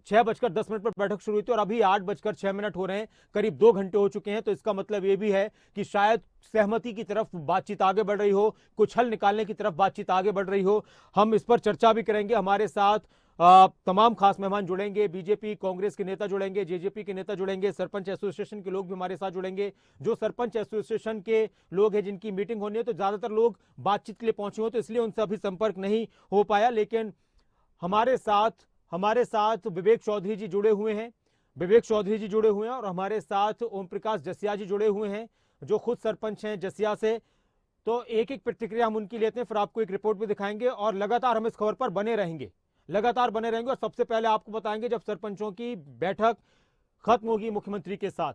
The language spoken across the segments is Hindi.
6:10 पर बैठक शुरू हुई थी और अभी 8:06 हो रहे हैं, करीब 2 घंटे हो चुके हैं। तो इसका मतलब ये भी है कि शायद सहमति की तरफ बातचीत आगे बढ़ रही हो, कुछ हल निकालने की तरफ बातचीत आगे बढ़ रही हो। हम इस पर चर्चा भी करेंगे। हमारे साथ तमाम खास मेहमान जुड़ेंगे, बीजेपी कांग्रेस के नेता जुड़ेंगे, जेजेपी के नेता जुड़ेंगे, सरपंच एसोसिएशन के लोग भी हमारे साथ जुड़ेंगे। जो सरपंच एसोसिएशन के लोग हैं जिनकी मीटिंग होनी है, तो ज्यादातर लोग बातचीत के लिए पहुंचे हो, तो इसलिए उनसे अभी संपर्क नहीं हो पाया। लेकिन हमारे साथ विवेक चौधरी जी जुड़े हुए हैं, और हमारे साथ ओम प्रकाश जसिया जी जुड़े हुए हैं, जो खुद सरपंच हैं जसिया से। तो एक एक प्रतिक्रिया हम उनकी लेते हैं, फिर आपको एक रिपोर्ट भी दिखाएंगे और लगातार हम इस खबर पर बने रहेंगे, और सबसे पहले आपको बताएंगे जब सरपंचों की बैठक खत्म होगी मुख्यमंत्री के साथ।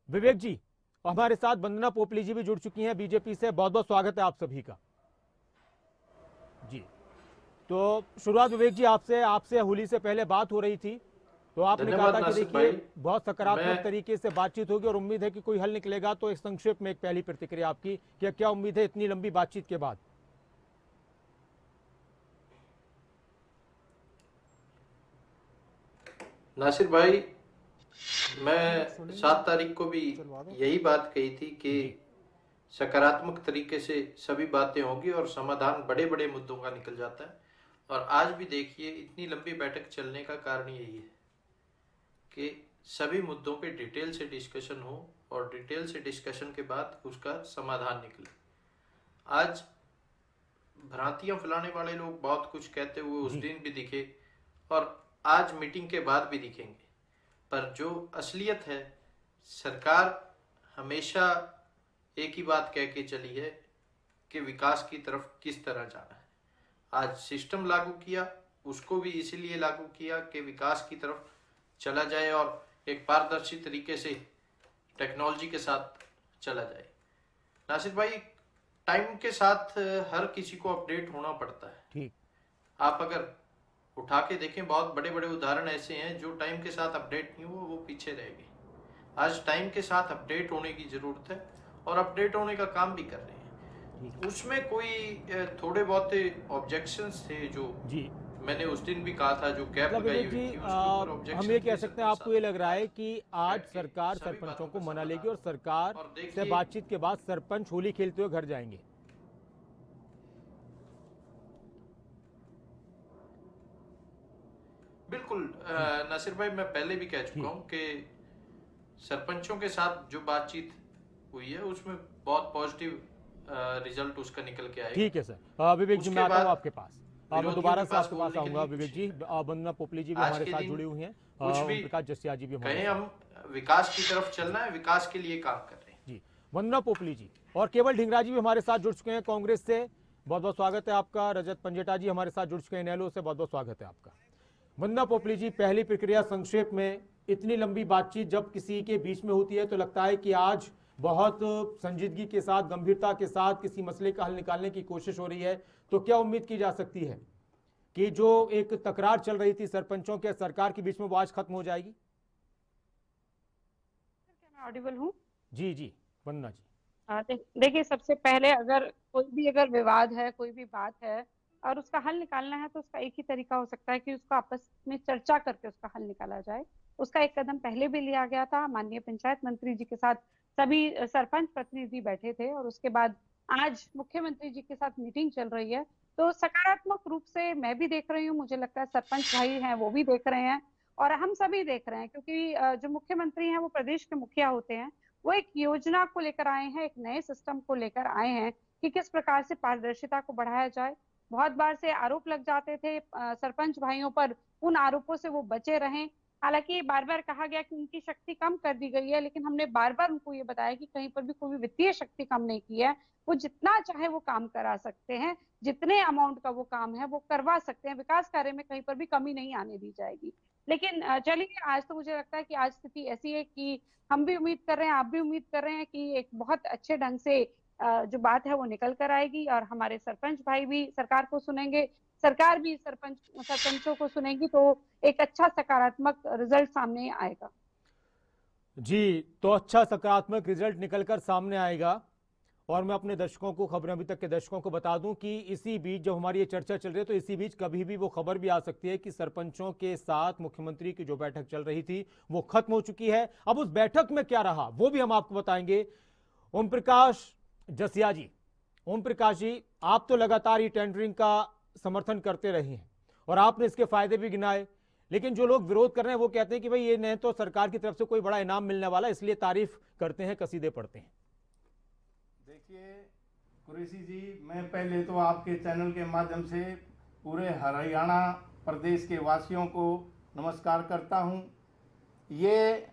विवेक जी, हमारे साथ वंदना पोपली जी भी जुड़ चुकी हैं बीजेपी से। बहुत बहुत स्वागत है आप सभी का जी। तो शुरुआत विवेक जी आपसे होली से पहले बात हो रही थी, तो आपने कहा धन्यवाद था कि नासिर देखिए भाई। बहुत सकारात्मक मैं तरीके से बातचीत होगी और उम्मीद है कि कोई हल निकलेगा। तो एक संक्षेप में एक पहली प्रतिक्रिया आपकी, क्या उम्मीद है इतनी लंबी बातचीत के बाद? नासिर भाई, मैं 7 तारीख को भी यही बात कही थी कि जी सकारात्मक तरीके से सभी बातें होंगी और समाधान बड़े बड़े मुद्दों का निकल जाता है। और आज भी देखिए, इतनी लंबी बैठक चलने का कारण यही है कि सभी मुद्दों पे डिटेल से डिस्कशन हो और डिटेल से डिस्कशन के बाद उसका समाधान निकले। आज भ्रांतियां फैलाने वाले लोग बहुत कुछ कहते हुए उस जी दिन भी दिखे और आज मीटिंग के बाद भी दिखेंगे, पर जो असलियत है, सरकार हमेशा एक ही बात कह के चली है कि विकास की तरफ किस तरह जाना है। आज सिस्टम लागू किया, उसको भी इसीलिए लागू किया कि विकास की तरफ चला जाए और एक पारदर्शी तरीके से टेक्नोलॉजी के साथ चला जाए। नासिर भाई, टाइम के साथ हर किसी को अपडेट होना पड़ता है। ठीक। आप अगर उठा के देखें, बहुत बड़े बड़े उदाहरण ऐसे हैं जो टाइम के साथ अपडेट नहीं हुए, वो पीछे रह गए। आज टाइम के साथ अपडेट होने की जरूरत है और अपडेट होने का काम भी कर रहे हैं। उसमें कोई थोड़े बहुत ऑब्जेक्शंस थे जो जी मैंने उस दिन भी कहा था, जो कैब मतलब लगाई विवेक हुई जी, थी उसके ऊपर हम ऑब्जेक्शन ये कह थे। सकते हैं, सरपंच आपको ये साहब लग रहा है कि आज बैठ के सरकार सभी सरपंचों बातों को का मना लेगी और समाधान सरकार और से देखिए, बातचीत के बाद सरपंच होली खेलते हुए घर जाएंगे? बिल्कुल जी नासिर भाई, मैं पहले भी कह चुका ठीक हूँ कि सरपंचों के साथ जो बातचीत हुई है उसमें बहुत पॉजिटिव रिजल्ट उसका निकल के आएगा। ठीक है सर। विवेक जी, मैं उसके आता हूँ बाद आपके पास। मैं विरोधियों दोबारा के से पास आपके पास बोलने के आऊंगा लिए विवेक कुछ जी। नहीं रहा। वंदना पोपली जी भी आज हमारे के साथ दिन जुड़ी हुई हैं, कुछ भी ओम प्रकाश जसिया जी भी हमारे कहें, साथ। हम विकास की तरफ जी चलना है, विकास के लिए काम कर रहे हैं। जी वंदना पोपली जी और केवल ढिंगरा जी भी हमारे साथ जुड़ चुके हैं कांग्रेस से। बहुत बहुत स्वागत है आपका। रजत पंजेटा जी हमारे साथ जुड़ चुके हैं नैलो से। बहुत बहुत स्वागत है आपका। वंदना पोपली जी, पहली प्रक्रिया संक्षेप में, इतनी लंबी बातचीत जब किसी के बीच में होती है तो लगता है कि आज बहुत संजीदगी के साथ, गंभीरता के साथ किसी मसले का हल निकालने की कोशिश हो रही है। तो क्या उम्मीद की जा सकती है कि जो एक तकरार चल रही थी सरपंचों के सरकार के बीच में, वो आज खत्म हो जाएगी? क्या मैं ऑडिबल हूँ? जी जी वंदना जी। देखिए, सबसे पहले अगर कोई भी अगर विवाद है, कोई भी बात है और उसका हल निकालना है, तो उसका एक ही तरीका हो सकता है कि उसका आपस में चर्चा करके उसका हल निकाला जाए। उसका एक कदम पहले भी लिया गया था, माननीय पंचायत मंत्री जी के साथ सभी सरपंच प्रतिनिधि बैठे थे और उसके बाद आज मुख्यमंत्री जी के साथ मीटिंग चल रही है। तो सकारात्मक रूप से मैं भी देख रही हूँ, मुझे लगता है सरपंच भाई हैं वो भी देख रहे हैं और हम सभी देख रहे हैं, क्योंकि जो मुख्यमंत्री हैं वो प्रदेश के मुखिया होते हैं। वो एक योजना को लेकर आए हैं, एक नए सिस्टम को लेकर आए हैं कि किस प्रकार से पारदर्शिता को बढ़ाया जाए। बहुत बार से आरोप लग जाते थे सरपंच भाइयों पर, उन आरोपों से वो बचे रहें। हालांकि बार बार कहा गया कि उनकी शक्ति कम कर दी गई है, लेकिन हमने बार बार उनको ये बताया कि कहीं पर भी कोई वित्तीय शक्ति कम नहीं की है। वो जितना चाहे वो काम करा सकते हैं, जितने अमाउंट का वो काम है वो करवा सकते हैं। विकास कार्य में कहीं पर भी कमी नहीं आने दी जाएगी। लेकिन चलिए, आज तो मुझे लगता है कि आज स्थिति ऐसी है कि हम भी उम्मीद कर रहे हैं, आप भी उम्मीद कर रहे हैं कि एक बहुत अच्छे ढंग से जो बात है वो निकल कर आएगी और हमारे सरपंच भाई भी सरकार को सुनेंगे, सरकार भी सरपंचों को सुनेगी, तो एक अच्छा सकारात्मक रिजल्ट सामने आएगा। जी, तो अच्छा सकारात्मक रिजल्ट निकलकर सामने आएगा। और मैं अपने दर्शकों को, खबरें अभी तक के दर्शकों को बता दूं कि इसी बीच जब हमारी ये चर्चा चल रही है तो इसी बीच कभी भी वो खबर भी आ सकती है कि सरपंचों के साथ मुख्यमंत्री की जो बैठक चल रही थी वो खत्म हो चुकी है। अब उस बैठक में क्या रहा वो भी हम आपको बताएंगे। ओम प्रकाश जसिया जी, ओम प्रकाश जी, आप तो लगातार ये टेंडरिंग का समर्थन करते रहे हैं और आपने इसके फायदे भी गिनाए, लेकिन जो लोग विरोध कर रहे हैं वो कहते हैं कि भाई ये नहीं तो सरकार की तरफ से कोई बड़ा इनाम मिलने वाला, इसलिए तारीफ करते हैं, कसीदे पढ़ते हैं। देखिए कुरैशी जी, मैं पहले तो आपके चैनल के माध्यम से पूरे हरियाणा प्रदेश के वासियों को नमस्कार करता हूं। ये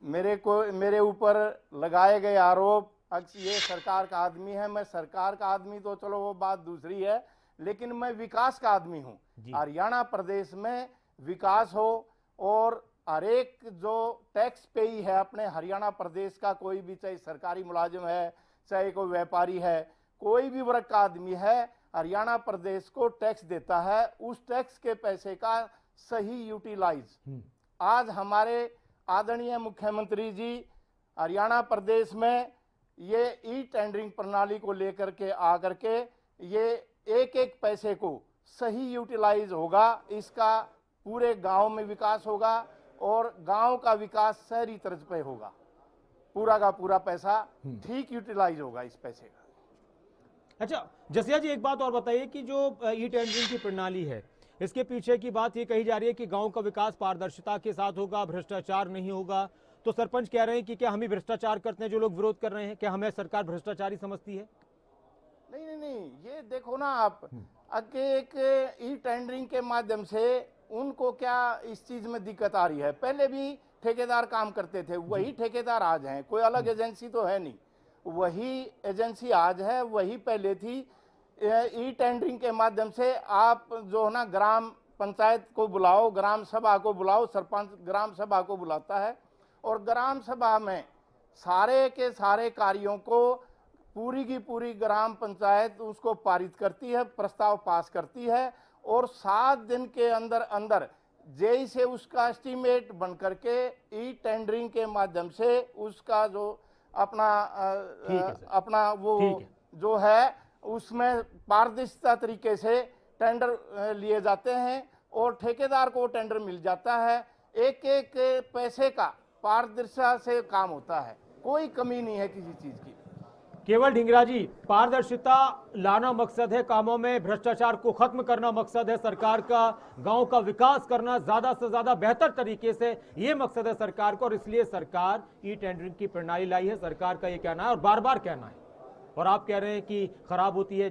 मेरे ऊपर लगाए गए आरोप, ये सरकार का आदमी है, मैं सरकार का आदमी तो चलो वो बात दूसरी है, लेकिन मैं विकास का आदमी हूं। हरियाणा प्रदेश में विकास हो और हर एक जो टैक्स पेई है अपने हरियाणा प्रदेश का, कोई भी, चाहे सरकारी मुलाजिम है, चाहे कोई व्यापारी है, कोई भी वर्ग का आदमी है, हरियाणा प्रदेश को टैक्स देता है, उस टैक्स के पैसे का सही यूटिलाइज आज हमारे आदरणीय मुख्यमंत्री जी हरियाणा प्रदेश में ये ई टेंडरिंग प्रणाली को लेकर के आकर के ये एक एक पैसे को सही यूटिलाइज होगा, इसका पूरे गांव में विकास होगा और गांव का विकास शहरी तर्ज पे होगा। पूरा का पूरा पैसा ठीक यूटिलाइज होगा इस पैसे का। अच्छा जसिया जी, एक बात और बताइए कि जो ई टेंडरिंग की प्रणाली है, इसके पीछे की बात ये कही जा रही है कि गांव का विकास पारदर्शिता के साथ होगा, भ्रष्टाचार नहीं होगा। तो सरपंच कह रहे हैं कि क्या हम ही भ्रष्टाचार करते हैं, जो लोग विरोध कर रहे हैं, क्या हमें सरकार भ्रष्टाचारी समझती है? नहीं, ये देखो ना आप, एक ई टेंडरिंग के माध्यम से उनको क्या इस चीज में दिक्कत आ रही है? पहले भी ठेकेदार काम करते थे, वही ठेकेदार आज हैं, कोई अलग एजेंसी तो है नहीं, वही एजेंसी आज है, वही पहले थी। ई टेंडरिंग के माध्यम से आप जो है ना, ग्राम पंचायत को बुलाओ, ग्राम सभा को बुलाओ, सरपंच ग्राम सभा को बुलाता है और ग्राम सभा में सारे के सारे कार्यों को पूरी की पूरी ग्राम पंचायत उसको पारित करती है, प्रस्ताव पास करती है और 7 दिन के अंदर अंदर जेई से उसका एस्टीमेट बन करके ई टेंडरिंग के माध्यम से उसका जो अपना वो जो है उसमें पारदर्शिता तरीके से टेंडर लिए जाते हैं और ठेकेदार को टेंडर मिल जाता है। एक एक पैसे का पारदर्शिता से काम होता है, कोई कमी नहीं है किसी चीज की। केवल ढींगरा जी, पारदर्शिता लाना मकसद है कामों में, भ्रष्टाचार को खत्म करना मकसद है सरकार का, गांव का विकास करना ज्यादा से ज्यादा बेहतर तरीके से, ये मकसद है सरकार को और इसलिए सरकार ई टेंडरिंग की प्रणाली लाई है। सरकार का ये कहना है और बार बार कहना है, और आप कह रहे हैं कि खराब होती है।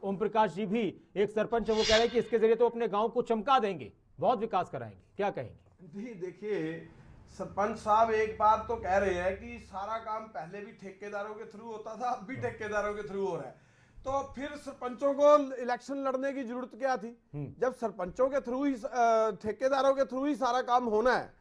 ओम प्रकाश जी भी एक सरपंच है, वो कह रहे हैं कि इसके जरिए तो अपने गांव को चमका देंगे, बहुत विकास कराएंगे, क्या कहेंगे? जी देखिए, सरपंच साहब एक बार तो कह रहे हैं कि सारा काम पहले भी ठेकेदारों के थ्रू होता था, अब भी ठेकेदारों के थ्रू हो रहा है, तो फिर सरपंचों को इलेक्शन लड़ने की जरूरत क्या थी? जब सरपंचों के थ्रू ही, ठेकेदारों के थ्रू ही सारा काम होना है,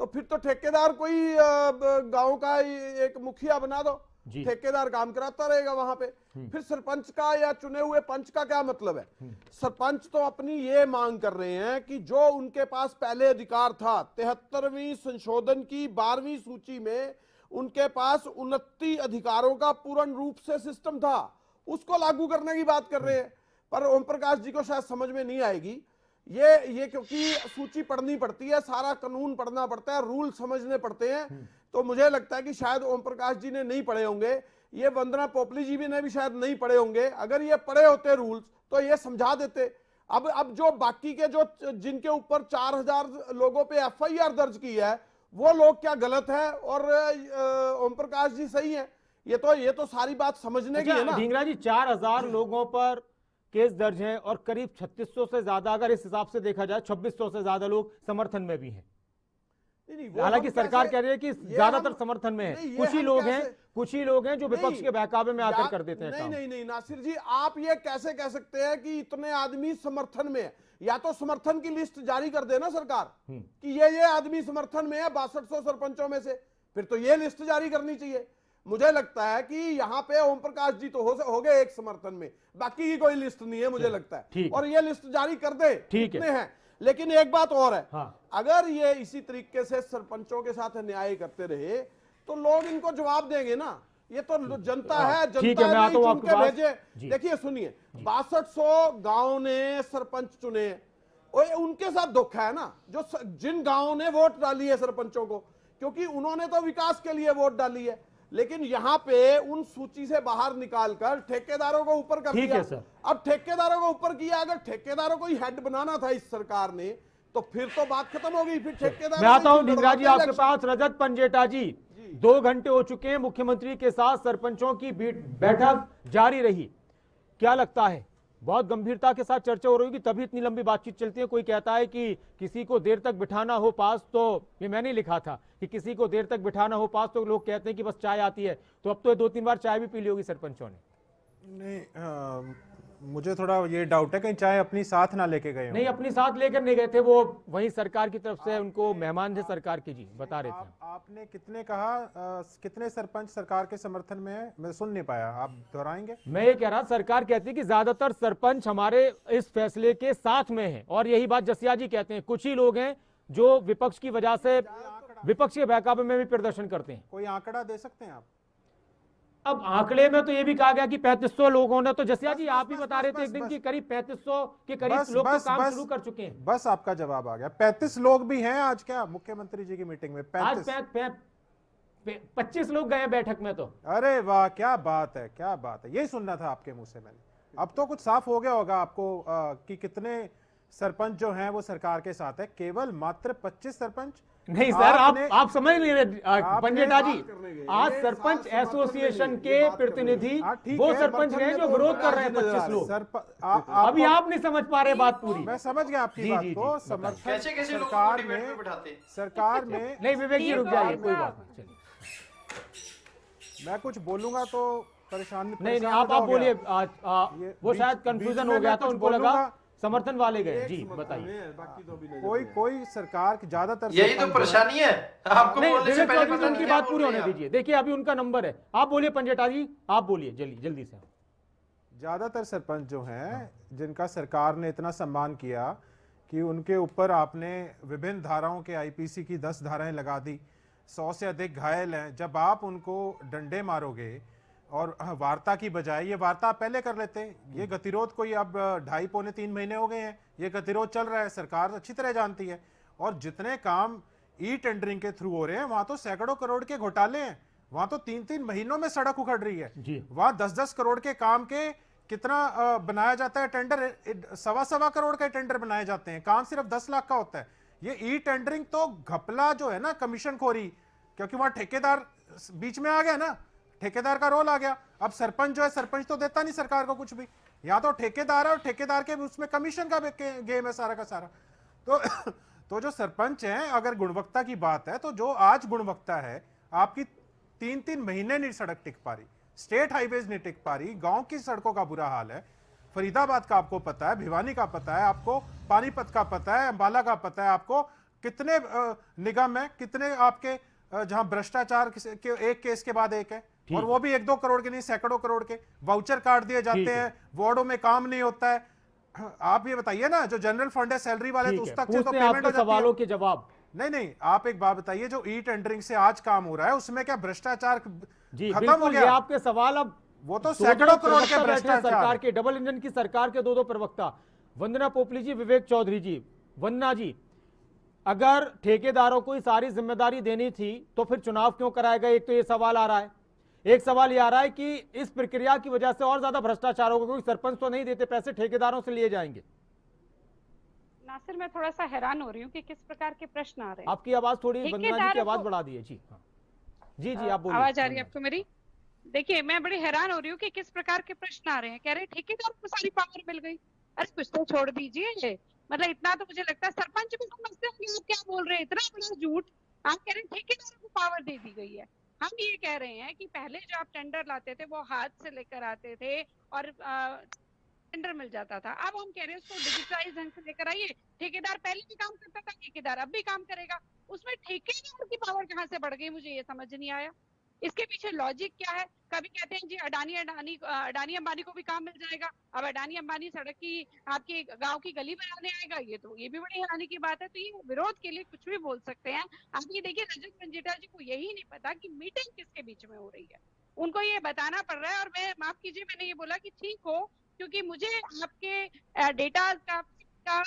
तो फिर तो ठेकेदार कोई गांव का एक मुखिया बना दो, ठेकेदार काम कराता रहेगा वहां पे। फिर सरपंच का या चुने हुए पंच का क्या मतलब है? सरपंच तो अपनी ये मांग कर रहे हैं कि जो उनके पास पहले अधिकार था, 73वीं संशोधन की 12वीं सूची में उनके पास 29 अधिकारों का पूर्ण रूप से सिस्टम था, उसको लागू करने की बात कर रहे हैं। पर ओम प्रकाश जी को शायद समझ में नहीं आएगी ये क्योंकि सूची पढ़नी पड़ती है, सारा कानून पढ़ना पड़ता है, रूल समझने पड़ते हैं, तो मुझे लगता है कि शायद ओम प्रकाश जी ने नहीं पढ़े होंगे, ये वंदना पोपली जी भी ने भी शायद नहीं पढ़े होंगे। अगर ये पढ़े होते रूल्स तो ये समझा देते। अब जो बाकी के जो जिनके ऊपर 4000 लोगों पे एफआईआर दर्ज की है, वो लोग क्या गलत है और ओम प्रकाश जी सही है? ये तो सारी बात समझने की है ना। ढींगरा जी, 4000 लोगों पर केस दर्ज हैं और करीब 3600 से ज्यादा, अगर इस हिसाब से देखा जाए 2600 से ज्यादा लोग समर्थन में भी हैं। हालांकि सरकार कह रही है कि ज्यादातर समर्थन में है, कुछ ही लोग हैं जो विपक्ष के बहकावे में आकर कर देते हैं। नहीं नासिर जी, आप ये कैसे कह सकते हैं कि इतने आदमी समर्थन में है? या तो समर्थन की लिस्ट जारी कर देना सरकार कि ये आदमी समर्थन में है 6200 सरपंचों में से, फिर तो ये लिस्ट जारी करनी चाहिए। मुझे लगता है कि यहाँ पे ओम प्रकाश जी तो हो गए एक समर्थन में, बाकी की कोई लिस्ट नहीं है मुझे लगता है, और ये लिस्ट जारी कर दे, ठीक है। लेकिन एक बात और है, हाँ। अगर ये इसी तरीके से सरपंचों के साथ न्याय करते रहे तो लोग इनको जवाब देंगे ना। ये तो जनता हाँ, है, ठीक जनता है, मैं आता ने हूं चुन आपके के पास। भेजे। जी। देखिए सुनिए, 6200 गांव ने सरपंच चुने, और उनके साथ धोखा है ना, जो जिन गांवों ने वोट डाली है सरपंचों को, क्योंकि उन्होंने तो विकास के लिए वोट डाली है, लेकिन यहां पे उन सूची से बाहर निकालकर ठेकेदारों को ऊपर कर ठीक दिया। है सर। अब ठेकेदारों को ऊपर किया, अगर ठेकेदारों को ही हेड बनाना था इस सरकार ने, तो फिर तो बात खत्म हो गई, फिर ठेकेदार मैं आता हूं ढींगरा जी आपके पास। रजत पंजेटा जी, जी। 2 घंटे हो चुके हैं, मुख्यमंत्री के साथ सरपंचों की बैठक जारी रही। क्या लगता है, बहुत गंभीरता के साथ चर्चा हो रही होगी तभी इतनी लंबी बातचीत चलती है। कोई कहता है कि किसी को देर तक बिठाना हो पास, तो ये मैंने लिखा था कि किसी को देर तक बिठाना हो पास, तो लोग कहते हैं कि बस चाय आती है। तो अब तो 2-3 बार चाय भी पी ली होगी सरपंचों ने। नहीं, मुझे थोड़ा ये डाउट है कहीं चाय अपनी साथ ना लेके गए हो। नहीं, अपनी साथ लेकर नहीं गए थे, वो वहीं सरकार की तरफ से उनको मेहमान थे सरकार के। जी बता रहे थे। आपने कितने कहा, कितने सरपंच सरकार के समर्थन में है? मैं सुन नहीं पाया, आप दोहराएंगे? मैं ये कह रहा, सरकार कहती है कि ज्यादातर सरपंच हमारे इस फैसले के साथ में हैं, और यही बात जसिया जी कहते हैं। कुछ ही लोग हैं जो विपक्ष की वजह से, विपक्ष के बहकावे में भी प्रदर्शन करते हैं। कोई आंकड़ा दे सकते हैं आप? अब आंकड़े में तो ये भी कहा गया कि 3500 लोगों ने, तो जसिया जी आप ही बस, बता रहे थे बस, एक दिन बस। की करीब 3500 के करीब बस, लोग तो बस, काम बस। शुरू कर चुके हैं। बस आपका जवाब आ गया। 35 लोग भी हैं आज क्या मुख्यमंत्री जी की मीटिंग में? आज 35। 25 लोग गए बैठक में। तो अरे वाह, क्या बात है, क्या बात है, यही सुनना था आपके मुंह से मैंने। अब तो कुछ साफ हो गया होगा आपको कि कितने सरपंच जो हैं वो सरकार के साथ है। केवल मात्र 25 सरपंच? नहीं सर, आपने- आप समझ नहीं रहे पंजेटा जी। बात करने गए। आज ये सरपंच समर्थन नहीं, एसोसिएशन ये के बात करने प्रतिनिधि हाँ, ठीक वो है, सरपंच समर्थन हैं जो में तो विरोध कर रहे हैं नजर आ 25 लोग। अभी आपको- आप नहीं समझ पा रहे बात पूरी। मैं समझ गया आपकी जी, बात जी, को। जी, समर्थन कैसे कैसे लोगों को सरकार डिबेट में में, बिठाते हैं? सरकार में नहीं विवेक जी रुक जाइए, कोई बात नहीं, चलिए। मैं कुछ बोलूंगा तो परेशान नहीं परेशान आप हो बोलिए। ये वो बीच- शायद बीच कंफ्यूजन में हो गया मैं था, कुछ उनको लगा बोलूंगा। समर्थन वाले गए। एक जी समर्थन बताइए। है, बाकी तो अभी नजर कोई नहीं आ कोई सरकार की ज्यादातर यही तो सरपंच जो है- परेशानी है, आपको नहीं बोलने से विवेक पहले चौधरी पता जी, नहीं उनकी क्या बात बोल पूरी रहे होने हैं आप। दीजिए। देखिए अभी उनका नंबर है, आप बोलिए पंजेटा जी, आप बोलिए जल्दी से। ज्यादातर सरपंच जो हैं जिनका सरकार ने इतना सम्मान किया कि उनके ऊपर आपने विभिन्न धाराओं के आईपीसी की 10 धाराएं लगा दी, 100 से अधिक घायल हैं। जब आप उनको डंडे मारोगे और वार्ता की बजाय, ये वार्ता आप पहले कर लेते, ये गतिरोध कोई अब 2.5-3 महीने हो गए हैं ये गतिरोध चल रहा है, सरकार अच्छी तरह जानती है। और जितने काम ई टेंडरिंग के थ्रू हो रहे हैं वहां तो सैकड़ों करोड़ के घोटाले हैं, वहां तो 3-3 महीनों में सड़क उखड़ रही है। जी। वहां 10-10 करोड़ के काम के कितना बनाया जाता है टेंडर, 1.25 करोड़ का टेंडर बनाए जाते हैं, काम सिर्फ 10 लाख का होता है। ये ई टेंडरिंग तो घपला जो है ना, कमीशन खोरी, क्योंकि वहां ठेकेदार बीच में आ गया ना, ठेकेदार का रोल आ गया। अब सरपंच जो है, सरपंच तो देता नहीं सरकार को कुछ भी, यहाँ तो ठेकेदार है और ठेकेदार के भी उसमें कमीशन का गेम है सारा का सारा। तो जो सरपंच हैं, अगर गुणवत्ता की बात है तो जो आज गुणवत्ता है, आपकी 3-3 महीने नहीं सड़क टिक पा रही, स्टेट हाईवेज नहीं टिक पा रही, गांव की सड़कों का बुरा हाल है। फरीदाबाद का आपको पता है, भिवानी का पता है आपको, पानीपत का पता है, अंबाला का पता है आपको, कितने निगम है, कितने आपके जहां भ्रष्टाचार एक केस के बाद एक है, और वो भी 1-2 करोड़ के नहीं, सैकड़ों करोड़ के वाउचर काट दिए जाते हैं, वार्डों में काम नहीं होता है। आप ये बताइए ना, जो जनरल फंड है सैलरी वाले, तो उस तक से तो पेमेंट हो जाती है। सवालों के जवाब नहीं, आप एक बात बताइए, जो ई टेंडरिंग से आज काम हो रहा है उसमें क्या भ्रष्टाचार जी खत्म हो बिल्कुल, ये गया? आपके सवाल। अब वो तो दो-दो सैकड़ों करोड़ के प्रवक्ता बैठे हैं भ्रष्टाचार। सरकार के, डबल इंजन की सरकार के 2-2 प्रवक्ता, वंदना पोपली जी, विवेक चौधरी जी। वंदना जी, अगर ठेकेदारों को सारी जिम्मेदारी देनी थी तो फिर चुनाव क्यों कराया गया? एक तो ये सवाल आ रहा है। एक सवाल ये आ रहा है कि इस प्रक्रिया की वजह से और ज्यादा भ्रष्टाचार होगा, क्योंकि सरपंच तो नहीं देते पैसे, ठेकेदारों से लिए जाएंगे। नासिर, मैं थोड़ा सा हैरान हो रही हूँ कि किस प्रकार के प्रश्न आ रहे हैं। आपकी आवाज थोड़ी, वंदना जी की ठेकेदारों आवाज को- बढ़ा दी है। जी हाँ, जी आप बोलिए। आवाज आ रही है आपको मेरी? देखिए, मैं बड़ी हैरान हो रही हूँ कि किस प्रकार के प्रश्न आ रहे हैं। कह रहे हैं ठेकेदारों को सारी पावर मिल गई। अरे कुछ तो छोड़ दीजिए, मतलब इतना तो मुझे लगता है सरपंच भी समझते हैं कि आप क्या बोल रहे हैं, इतना बड़ा झूठ। आप कह रहे हैं ठेकेदारों को पावर दे दी गई है। हम ये कह रहे हैं कि पहले जो आप टेंडर लाते थे वो हाथ से लेकर आते थे और टेंडर मिल जाता था। अब हम कह रहे हैं उसको डिजिटाइज ढंग से लेकर आइए। ठेकेदार पहले भी काम करता था, ठेकेदार अब भी काम करेगा। उसमें ठेकेदार की पावर कहाँ से बढ़ गई, मुझे ये समझ नहीं आया। इसके पीछे लॉजिक क्या है? कभी कहते हैं जी अडानी अंबानी को भी काम मिल जाएगा, अब अडानी अंबानी सड़क की आपके गांव की गली बनाने आएगा, ये भी बड़ी हैरानी की बात है। तो ये विरोध के लिए कुछ भी बोल सकते हैं। आप ये देखिए, रजत पंजेटा जी को यही नहीं पता कि मीटिंग किसके बीच में हो रही है। उनको ये बताना पड़ रहा है। और मैं माफ कीजिए, मैंने ये बोला कि ठीक हो, क्योंकि मुझे आपके डेटा का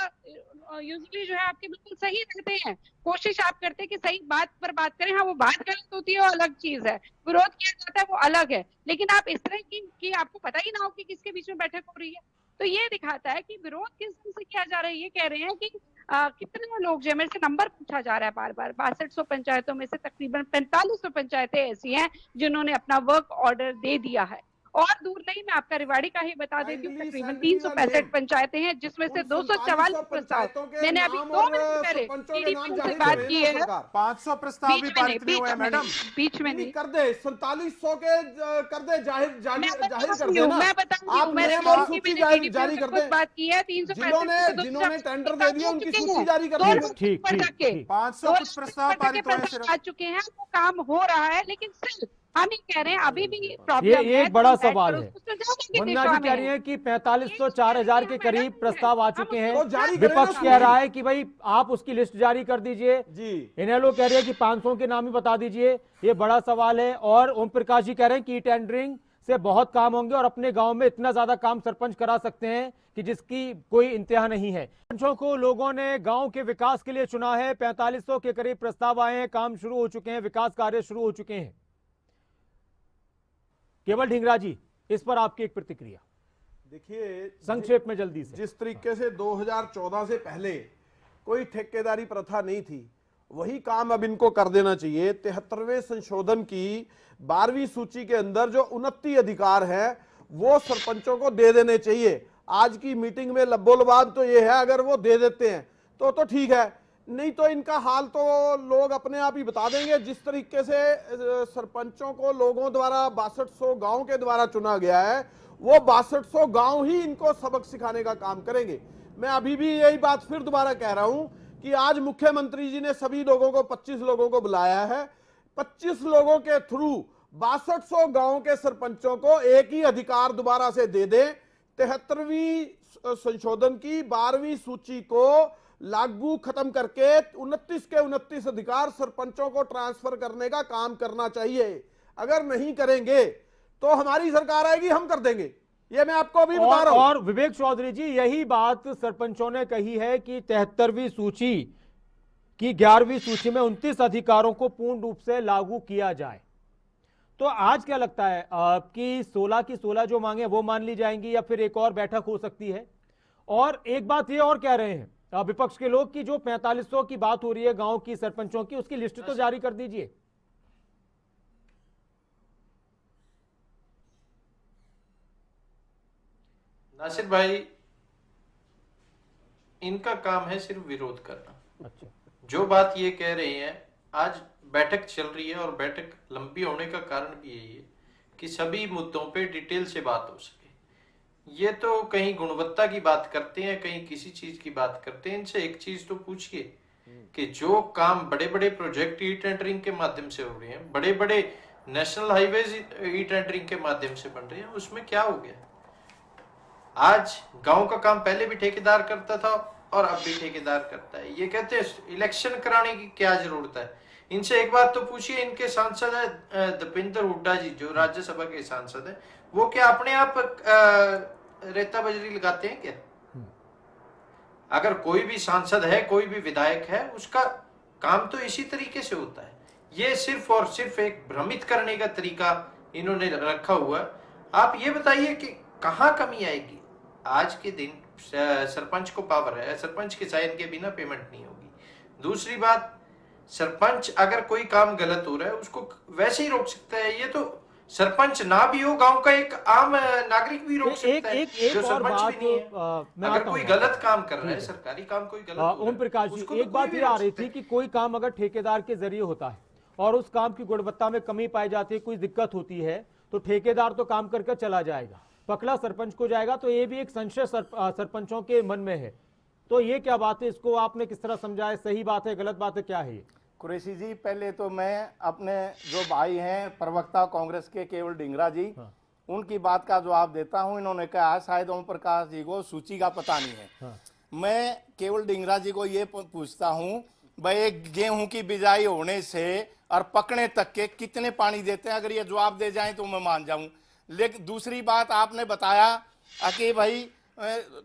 यूजली जो है आपके बिल्कुल सही रहते हैं। कोशिश आप करते हैं कि सही बात पर बात करें। हाँ, वो बात गलत होती है वो अलग चीज है, विरोध किया जाता है वो अलग है, लेकिन आप इस तरह की आपको पता ही ना हो कि किसके बीच में बैठक हो रही है। तो ये दिखाता है कि विरोध किस ढंग से किया जा रहा है। ये कह रहे हैं कि कितने लोग जो है, मेरे से नंबर पूछा जा रहा है बार बार, 6200 पंचायतों में से तकरीबन 4500 पंचायतें ऐसी हैं जिन्होंने अपना वर्क ऑर्डर दे दिया है। और दूर नहीं, मैं आपका रिवाड़ी का ही बता देती हूँ, Kindly तकरीबन send me the 365 name. पंचायतें हैं, जिसमें से उन 244 प्रस्ताव पंचायतों के मैंने अभी नाम 2 और मिनट पहले सरपंचों के टीडीपी नाम से जाहिर बात करें की ना है। सरकार। 500 प्रस्ताव भी बीच में नहीं, पारित नहीं हुए हैं मैडम। बीच में नहीं नहीं। कर दे, 4700 के कर दे, जाहिर मैं जाहिर बता कर रही दे हूँ, ना। मैं बता रही आप हूँ, मैंने नेम और कहा कि सूची मैंने टीडीपी जारी से कर खुद दे। बात की है। 365 जिन्होंने टेंडर दे दिए उनकी सूची जारी कर दो दे। ठीक, पर ठीक, जाके ठीक। 500 कुछ प्रस्ताव पारित हुए हैं प्रस्ताव सिर्फ। आ चुके हैं, वो काम हो रहा है, लेकिन सिर्फ हम ही कह रहे हैं अभी भी ये प्रॉब्लम है। एक बड़ा तो बैठ सवाल कर है। उसको सुलझाने की वंदना दिशा जी में कह रही है। हैं कि 4500 4000 के करीब प्रस्ताव आ चुके हैं। तो जारी करें ना विपक्ष सूची। कह रहा है कि भाई आप उसकी लिस्ट जारी कर दीजिए। जी इनेलो कह रहे हैं कि 500 के नाम ही बता दीजिए। ये बड़ा सवाल है। और ओम प्रकाश जी कह रहे हैं कि टेंडरिंग से बहुत काम होंगे और अपने गांव में इतना ज्यादा काम सरपंच करा सकते हैं कि जिसकी कोई इंतहा नहीं है। सरपंचों को लोगों ने गांव के विकास के लिए चुना है। 4500 के करीब प्रस्ताव आए हैं, काम शुरू हो चुके हैं, विकास कार्य शुरू हो चुके हैं। केवल ढींगरा जी, इस पर आपकी एक प्रतिक्रिया देखिए, संक्षेप में जल्दी से। जिस तरीके से 2014 से पहले कोई ठेकेदारी प्रथा नहीं थी, वही काम अब इनको कर देना चाहिए। 73वें संशोधन की 12वीं सूची के अंदर जो 29 अधिकार है वो सरपंचों को दे देने चाहिए। आज की मीटिंग में लब्बोलबाब तो ये है, अगर वो दे देते हैं तो ठीक है, नहीं तो इनका हाल तो लोग अपने आप ही बता देंगे। जिस तरीके से सरपंचों को लोगों द्वारा 6200 गांव के द्वारा चुना गया है, वो 6200 गांव ही इनको सबक सिखाने का काम करेंगे। मैं अभी भी यही बात फिर दोबारा कह रहा हूं कि आज मुख्यमंत्री जी ने सभी लोगों को 25 लोगों को बुलाया है। 25 लोगों के थ्रू 6200 गांव के सरपंचों को एक ही अधिकार दोबारा से दे दें। 73वीं संशोधन की 12वीं सूची को लागू खत्म करके 29 के 29 अधिकार सरपंचों को ट्रांसफर करने का काम करना चाहिए। अगर नहीं करेंगे तो हमारी सरकार आएगी, हम कर देंगे। ये मैं आपको अभी बता रहा हूं। और विवेक चौधरी जी, यही बात सरपंचों ने कही है कि 73वीं सूची की 11वीं सूची में 29 अधिकारों को पूर्ण रूप से लागू किया जाए। तो आज क्या लगता है कि 16 की 16 जो मांगे वो मान ली जाएंगी या फिर एक और बैठक हो सकती है? और एक बात ये और कह रहे हैं विपक्ष के लोग कि जो 4500 की बात हो रही है गांव की सरपंचों की, उसकी लिस्ट तो जारी कर दीजिए। नासिर भाई, इनका काम है सिर्फ विरोध करना। अच्छा, जो बात ये कह रहे हैं, आज बैठक चल रही है और बैठक लंबी होने का कारण भी यही है कि सभी मुद्दों पे डिटेल से बात हो सके। ये तो कहीं गुणवत्ता की बात करते हैं, कहीं किसी चीज की बात करते हैं। इनसे एक चीज तो पूछिए कि जो काम बड़े बड़े प्रोजेक्ट ई टेंडरिंग के माध्यम से हो रहे हैं, बड़े बड़े नेशनल हाईवेज ई टेंडरिंग के माध्यम से बन रहे हैं, उसमें क्या हो गया? आज गांव का काम पहले भी ठेकेदार करता था और अब भी ठेकेदार करता है। ये कहते हैं इलेक्शन कराने की क्या जरूरत है? इनसे एक बात तो पूछिए, इनके सांसद है दीपेंद्र हुड्डा जी, जो राज्यसभा के सांसद है, वो क्या अपने आप रेता बजरी लगाते हैं क्या? अगर कोई भी सांसद है, कोई भी विधायक है, उसका काम तो इसी तरीके से होता है। ये सिर्फ और सिर्फ एक भ्रमित करने का तरीका इन्होंने रखा हुआ। आप ये बताइए कि कहाँ कमी आएगी? आज के दिन सरपंच को पावर है, सरपंच के साइन के बिना पेमेंट नहीं होगी। दूसरी बात, सरपंच अगर कोई काम गलत हो रहा है उसको वैसे ही रोक सकता है। ये तो सरपंच ना भी हो, गांव का एक आम नागरिक भी रोक सकता है, जो सरपंच भी नहीं है। अगर कोई गलत काम कर रहा है, सरकारी काम कोई गलत हो रहा है, ओम प्रकाश जी, उसको तो एक बात कोई ये भी आ रोक रही सकता थी है। कि कोई काम अगर ठेकेदार के जरिए होता है और उस काम की गुणवत्ता में कमी पाई जाती है, कोई दिक्कत होती है, तो ठेकेदार तो काम करके चला जाएगा, पकड़ा सरपंच को जाएगा। तो ये भी एक संशय सरपंचों के मन में है। तो ये क्या बात है, इसको आपने किस तरह समझा है? सही बात है, गलत बात है, क्या है ये? कुरैशी जी, पहले तो मैं अपने जो भाई हैं प्रवक्ता कांग्रेस के केवल ढींगरा जी, उनकी बात का जवाब देता हूं। इन्होंने कहा शायद ओम प्रकाश जी को सूची का पता नहीं है। मैं केवल ढींगरा जी को ये पूछता हूं भाई गेहूं की बिजाई होने से और पकने तक के कितने पानी देते हैं, अगर ये जवाब दे जाएं तो मैं मान जाऊं। लेकिन दूसरी बात आपने बताया कि भाई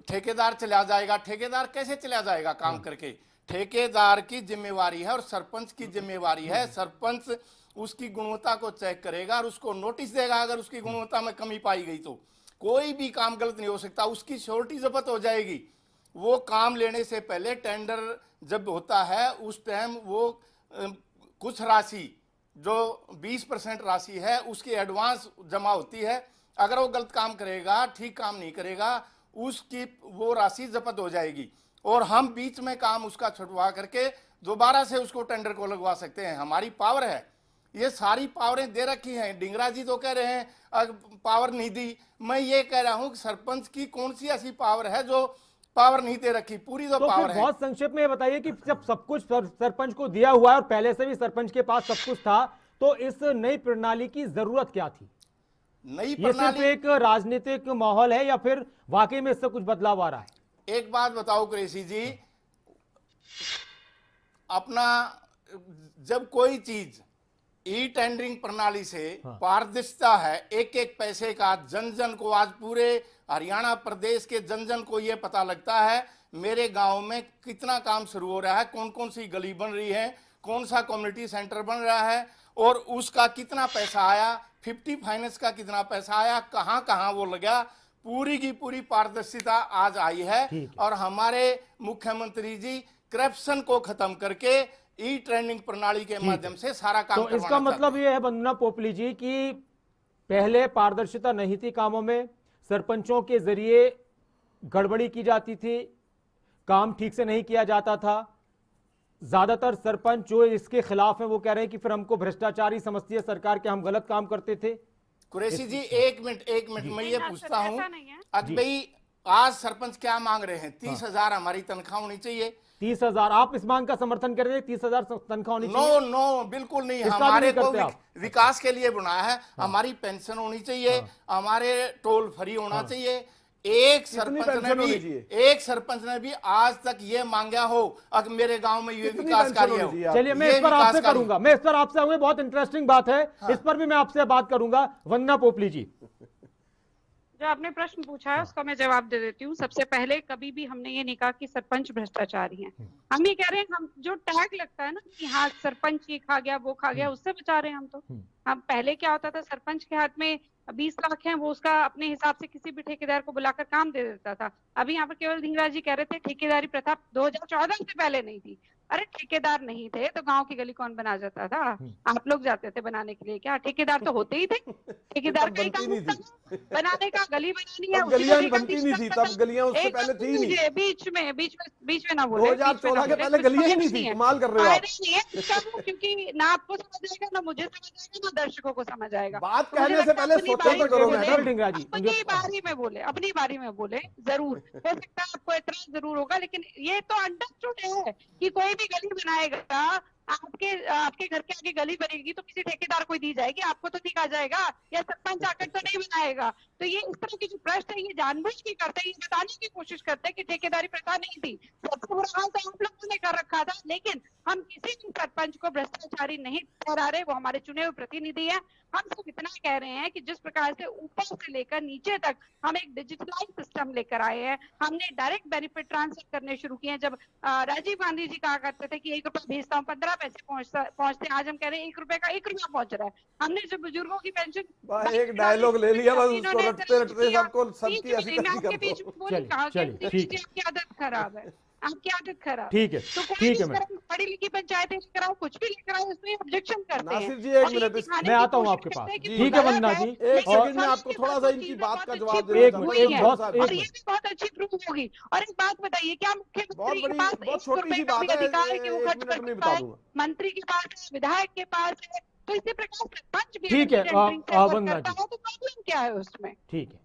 ठेकेदार चला जाएगा। ठेकेदार कैसे चला जाएगा काम करके? ठेकेदार की जिम्मेवारी है और सरपंच की जिम्मेवारी है। सरपंच उसकी गुणवत्ता को चेक करेगा और उसको नोटिस देगा। अगर उसकी गुणवत्ता में कमी पाई गई तो कोई भी काम गलत नहीं हो सकता, उसकी श्योरिटी जब्त हो जाएगी। वो काम लेने से पहले टेंडर जब होता है उस टाइम वो कुछ राशि जो 20% राशि है उसकी एडवांस जमा होती है। अगर वो गलत काम करेगा, ठीक काम नहीं करेगा, उसकी वो राशि जब्त हो जाएगी और हम बीच में काम उसका छुटवा करके दोबारा से उसको टेंडर को लगवा सकते हैं। हमारी पावर है, ये सारी पावरें दे रखी हैं। डिंगरा जी तो कह रहे हैं पावर नहीं दी, मैं ये कह रहा हूं कि सरपंच की कौन सी ऐसी पावर है जो पावर नहीं दे रखी? पूरी तो पावर है। बहुत संक्षेप में बताइए कि जब सब कुछ सरपंच को दिया हुआ है और पहले से भी सरपंच के पास सब कुछ था, तो इस नई प्रणाली की जरूरत क्या थी? नई ये प्रणाली सिर्फ एक राजनीतिक माहौल है या फिर वाकई में इससे कुछ बदलाव आ रहा है? एक बात बताओ कृषि जी, अपना जब कोई चीज ई टेंडरिंग प्रणाली से पारदर्शिता है, एक एक पैसे का जन जन को, आज पूरे हरियाणा प्रदेश के जन जन को यह पता लगता है मेरे गांव में कितना काम शुरू हो रहा है, कौन कौन सी गली बन रही है, कौन सा कम्युनिटी सेंटर बन रहा है और उसका कितना पैसा आया, 50 फाइनेंस का कितना पैसा आया, कहां कहां वो लगा, पूरी की पूरी पारदर्शिता आज आई है। और हमारे मुख्यमंत्री जी करप्शन को खत्म करके ई ट्रेंडिंग प्रणाली के माध्यम से सारा काम तो इसका मतलब यह है वंदना पोपली जी कि पहले पारदर्शिता नहीं थी कामों में, सरपंचों के जरिए गड़बड़ी की जाती थी, काम ठीक से नहीं किया जाता था। ज्यादातर सरपंच जो इसके खिलाफ हैं वो कह रहे हैं कि फिर हमको भ्रष्टाचारी समझती है सरकार के, हम गलत काम करते थे। कुरैशी जी एक मिनट मैं ये पूछता हूँ, आज भाई आज सरपंच क्या मांग रहे हैं? 30,000 हमारी तनख्वाह होनी चाहिए। 30,000 आप इस मांग का समर्थन कर रहे हैं? 30,000 तनख्वाह होनी चाहिए? नो बिल्कुल नहीं। इसका भी हमारे नहीं को करते आप? विकास के लिए बनाया है। हमारी पेंशन होनी चाहिए, हमारे टोल फ्री होना चाहिए। एक सरपंच ने भी आज तक ये मांगा हो अगर मेरे गांव में ये विकास कार्य हो। चलिए मैं इस पर आपसे करूंगा, मैं इस पर आपसे आऊंगा, बहुत इंटरेस्टिंग बात है, इस पर भी मैं आपसे बात करूंगा। वंदना पोपली जी, जो आपने प्रश्न पूछा है उसका मैं जवाब दे देती हूँ। सबसे पहले कभी भी हमने ये नहीं कहा कि सरपंच भ्रष्टाचारी हैं। हम ये कह रहे हैं, हम जो टैग लगता है ना कि हाँ सरपंच ये खा गया वो खा गया, उससे बचा रहे हैं हम तो। हम पहले क्या होता था, सरपंच के हाथ में 20 लाख हैं, वो उसका अपने हिसाब से किसी भी ठेकेदार को बुलाकर काम दे देता था। अभी यहाँ पर केवल ढींगरा जी कह रहे थे ठेकेदारी प्रथा 2014 से पहले नहीं थी। अरे ठेकेदार नहीं थे तो गांव की गली कौन बना जाता था? आप लोग जाते थे बनाने के लिए क्या? ठेकेदार तो होते ही थे। ठेकेदार का ही काम होता था बनाने का, गली बनानी है। गलियां बनती नहीं थी तब, गलियां उससे पहले थी नहीं। बीच में ना बोले, 2014 के पहले गलियां ही नहीं थी। कमाल कर रहे हो आप। क्योंकि ना आपको समझ आएगा, ना मुझे समझ आएगा, ना दर्शकों को समझ आएगा। बात कहने से पहले सोचो तो करो मैडम। अपनी बारी में बोले जरूर हो सकता है आपको एतराज जरूर होगा, लेकिन ये तो अंडरस्टूड है कि कोई भी गली बनाएगा, आपके घर के आगे गली बनेगी तो किसी ठेकेदार को दी जाएगी, आपको तो ठीक आ जाएगा, या सरपंच आकर तो नहीं बनाएगा। तो ये इस तरह के जो प्रश्न है ये जानबूझ के करते हैं, ये बताने की कोशिश करते हैं कि ठेकेदारी प्रथा नहीं थी। सबसे बुरा हाल तो आप लोगों ने कर रखा था, लेकिन हम किसी भी सरपंच को भ्रष्टाचारी नहीं ठहरा रहे, वो हमारे चुने हुए प्रतिनिधि है। हम सिर्फ इतना कह रहे हैं कि जिस प्रकार से ऊपर से लेकर नीचे तक हम एक डिजिटलाइज सिस्टम लेकर आए हैं, हमने डायरेक्ट बेनिफिट ट्रांसफर करने शुरू किए हैं। जब राजीव गांधी जी कहा करते थे कि 1 रुपया भेजता हूँ 15 पैसे पहुंचते, आज हम कह रहे हैं 1 रुपए का 1 रुपया पहुंच रहा है। हमने जो बुजुर्गों की पेंशन, एक डायलॉग ले लिया बस, उसको रटते रटते सबको सबकी ऐसी आपके बीच में बोली कहा आपकी आदत खराब है, आपकी आदत खराब। ठीक है, तो ठीक है मैडम, पढ़ी लिखी पंचायतें लेकर आओ, कुछ भी लेकर आओ, उसमें ऑब्जेक्शन करते हैं। नासिर जी एक मिनट, मैं आता हूँ आपके पास। ठीक है वंदना जी, एक सेकंड में आपको थोड़ा सा इनकी बात का जवाब देना एक चाहूंगा। और ये भी बहुत अच्छी प्रूफ होगी। और एक बात बताइए, क्या मुख्यमंत्री के पास बहुत छोटी सी बात है, अधिकार है कि वो खर्च 1 कर मिनट में सकता बता है? दूंगा। मंत्री के पास है, विधायक के पास है, तो इसी प्रकार सरपंच भी ठीक है, वंदना जी, तो प्रॉब्लम क्या है उसमें? ठीक है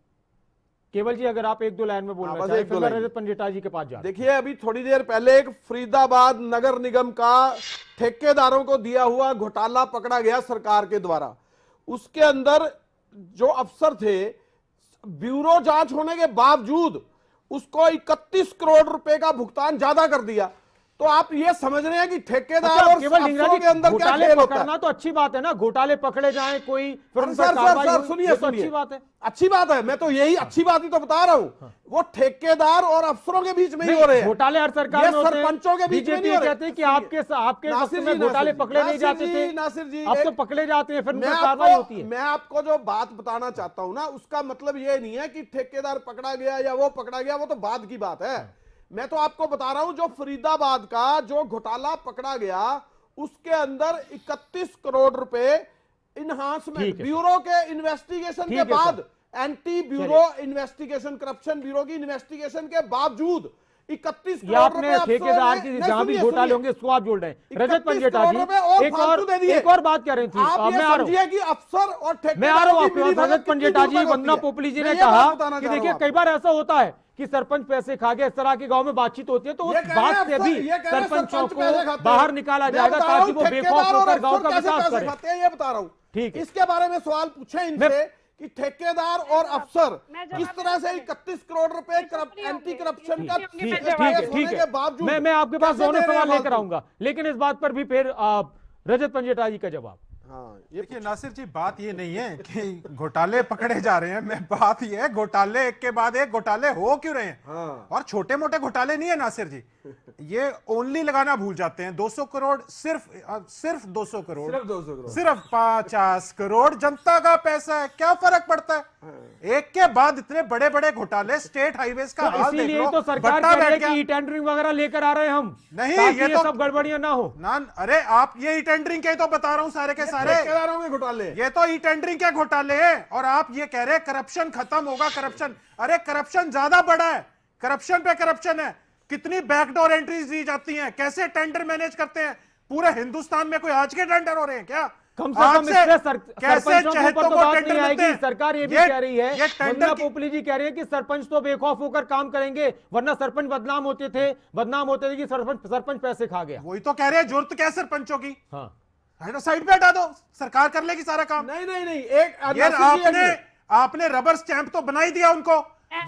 केवल जी, अगर आप 1-2 लाइन में बोलना चाहें, फिर मैं रजत पंडिता जी के पास जा। देखिए अभी थोड़ी देर पहले एक फरीदाबाद नगर निगम का ठेकेदारों को दिया हुआ घोटाला पकड़ा गया सरकार के द्वारा। उसके अंदर जो अफसर थे, ब्यूरो जांच होने के बावजूद उसको 31 करोड़ रुपए का भुगतान ज्यादा कर दिया। तो आप ये समझ रहे हैं कि ठेकेदार अच्छा, और केवल डिंगरा अफसरों जी, के अंदर क्या घोटाले खेल होता है? पकड़ना तो अच्छी बात है ना, घोटाले पकड़े जाएं कोई फिर उन पर सर कार्रवाई सर हो, सुनिए ये तो सुनिए, अच्छी बात है। अच्छी बात है, मैं तो यही अच्छी बात ही तो बता रहा हूं। वो ठेकेदार और अफसरों के बीच में ही हो रहे हैं, घोटाले हर सरकार ये में होते हैं। सरपंचों के बीच में नहीं बीजेपी हो रहे। कहते हैं कि आपके वक्त नासिर में जी, घोटाले नासिर पकड़े नहीं जी, जाते थे, नासिर जी, अब तो एक- पकड़े जाते हैं, फिर उन मैं पर कार्रवाई आपको होती है। मैं आपको जो बात बताना चाहता हूं ना, उसका मतलब ये नहीं है कि ठेकेदार पकड़ा गया या वो पकड़ा गया, वो तो बाद की बात है। मैं तो आपको बता रहा हूं, जो फरीदाबाद का जो घोटाला पकड़ा गया, उसके अंदर 31 करोड़ रुपए इन्हांसमेंट ठीक है। ब्यूरो के इन्वेस्टिगेशन ठीक के है, बाद, sir. Anti bureau investigation, corruption bureau की इन्वेस्टिगेशन के बावजूद 31 ये करोड़ आपने रुपए ठेकेदार की नहीं, जहां भी सुनिए, घोटाले सुनिए। होंगे इसको आप जोड़ रहे हैं। 31 रजत पंजेटा करोड़ जी रुपए और एक फालतू दे दिए। और बात कह रही थी, आप अब ये मैं आ रहा हूं। समझिए कि अफसर और ठेकेदार मैं आ रहा हूं आपके पास। रजत पंजेटा जी, वंदना पोपली जी ने कहा कि देखिए कई बार ऐसा होता है कि सरपंच पैसे खा गए, इस तरह के गांव में बातचीत होती है, तो उस बात से भी सरपंचों को बाहर निकाला जाएगा ताकि वो बेखौफ होकर गांव का विकास करें। ये बता रहा हूं, ठीक है। इसके बारे में सवाल पूछे इनसे कि ठेकेदार और अफसर मैं जवाब किस तरह से 31 करोड़ रुपए एंटी करप्शन का ठीक है, जवाब ठीक है, होने ठीक के है। बावजूद मैं आपके पास कैसे दोनों दे रहे हैं सवाल लेकर फालतू? आऊंगा, लेकिन इस बात पर भी फिर रजत पंजेटा जी का जवाब। हाँ, ये देखिए नासिर जी, बात ये नहीं है कि घोटाले पकड़े जा रहे हैं, मैं बात ये है घोटाले एक के बाद एक घोटाले हो क्यों रहे हैं। हाँ। और छोटे मोटे घोटाले नहीं है नासिर जी, ये ओनली लगाना भूल जाते हैं। 200 करोड़ सिर्फ 200 करोड़, सिर्फ 200 करोड़, सिर्फ 50 करोड़ जनता का पैसा है, क्या फर्क पड़ता है। एक के बाद इतने बड़े बड़े घोटाले, स्टेट हाईवेज का तो हाल देख इसीलिए लो, तो सरकार भट्टा कह रही है बैठ कि गया। ई टेंडरिंग वगैरह लेकर आ रहे हैं हम, नहीं, ताकि ये ये तो- सब गड़बड़ियां ना हो। अरे आप ये टेंडरिंग के ही तो बता रहा हूं सारे के सारे, ठेकेदारों के घोटाले। ये तो ई टेंडरिंग के घोटाले हैं। और आप ये कह रहे हैं करप्शन खत्म होगा, करप्शन, अरे करप्शन ज्यादा बड़ा है, करप्शन पे करप्शन है। कितनी बैकडोर एंट्रीज दी जाती हैं, कैसे टेंडर मैनेज करते हैं। पूरे हिंदुस्तान में कोई आज के टेंडर हो रहे हैं क्या? कम से कम इससे कैसे सरपंचों के ऊपर चहेतों तो को बात टेंडर नहीं मिलते आएगी। हैं? सरकार ये भी ये- कह रही है, ये टेंडर वंदना की- पोपली जी कह रही है कि सरपंच तो बेखौफ होकर काम करेंगे, वरना सरपंच बदनाम होते थे कि सरपंच पैसे खा गया। वही तो कह रहे हैं, जरूरत क्या है सरपंचों की, हाँ, साइड पे हटा दो, सरकार कर लेगी सारा काम। नहीं नहीं नहीं, एक ये नासिर जी, आपने रबर स्टैंप तो बना ही दिया उनको।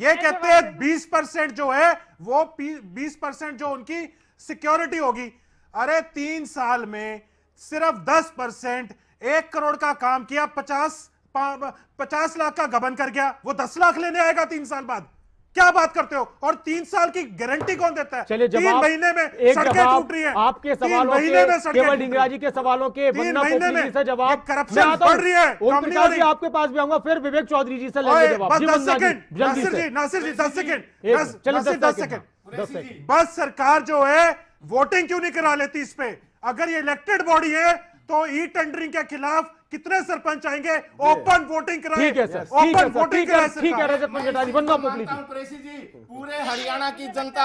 ये कहते हैं 20% जो है वो 20% जो उनकी सिक्योरिटी होगी। अरे 3 साल में सिर्फ 10%, 1 करोड़ का काम किया, 50 लाख का गबन कर गया, वो 10 लाख लेने आएगा 3 साल बाद। क्या बात करते हो? और 3 साल की गारंटी कौन देता है? चलिए 3 जवाब, महीने में एक सड़कें जवाब टूट रही हैं, आपके 3 सवालों महीने में के, सड़कें केवल टूट डिंगरा रही जी हैं। के सवालों के, 3 वंदना महीने पोपली जी में से जवाब ये करप्शन मैं आता हूं। बढ़ रही है, ओम कम नहीं हो प्रकाश जी रही। आपके पास भी आऊंगा, फिर विवेक चौधरी जी से ओए, लेंगे जवाब। बस जी 10 वंदना जी, सेकंड, जल्दी नासिर से जी, नासिर जी, 10 सेकंड, चलिए 10 10 सेकंड, सेकंड। 10 सेकंड। बस सरकार जो है वोटिंग क्यों नहीं करा लेती इस पे? अगर ये इलेक्टेड बॉडी है तो ई टेंडरिंग के खिलाफ कितने सरपंच आएंगे? ओपन वोटिंग कराए, ठीक है सर, ठीक है ओपन सर, वोटिंग ठीक है, कराए ठीक है सरकार। रजत पंजेटा जी, वंदना पोपली जी। प्रेसी जी, पूरे हरियाणा की जनता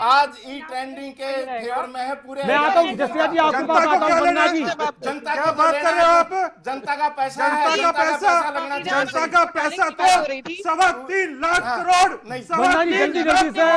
आज ई ट्रेंडिंग के फेवर में है। पूरे मैं आता हूं जसिया जी, आपके पास आता हूं। वंदना जी, जनता क्या को बात कर रहे हो आप? जनता का पैसा है, जनता का पैसा, लगना जनता का पैसा तो 3.25 लाख करोड़ नहीं, वंदना जी जल्दी जल्दी से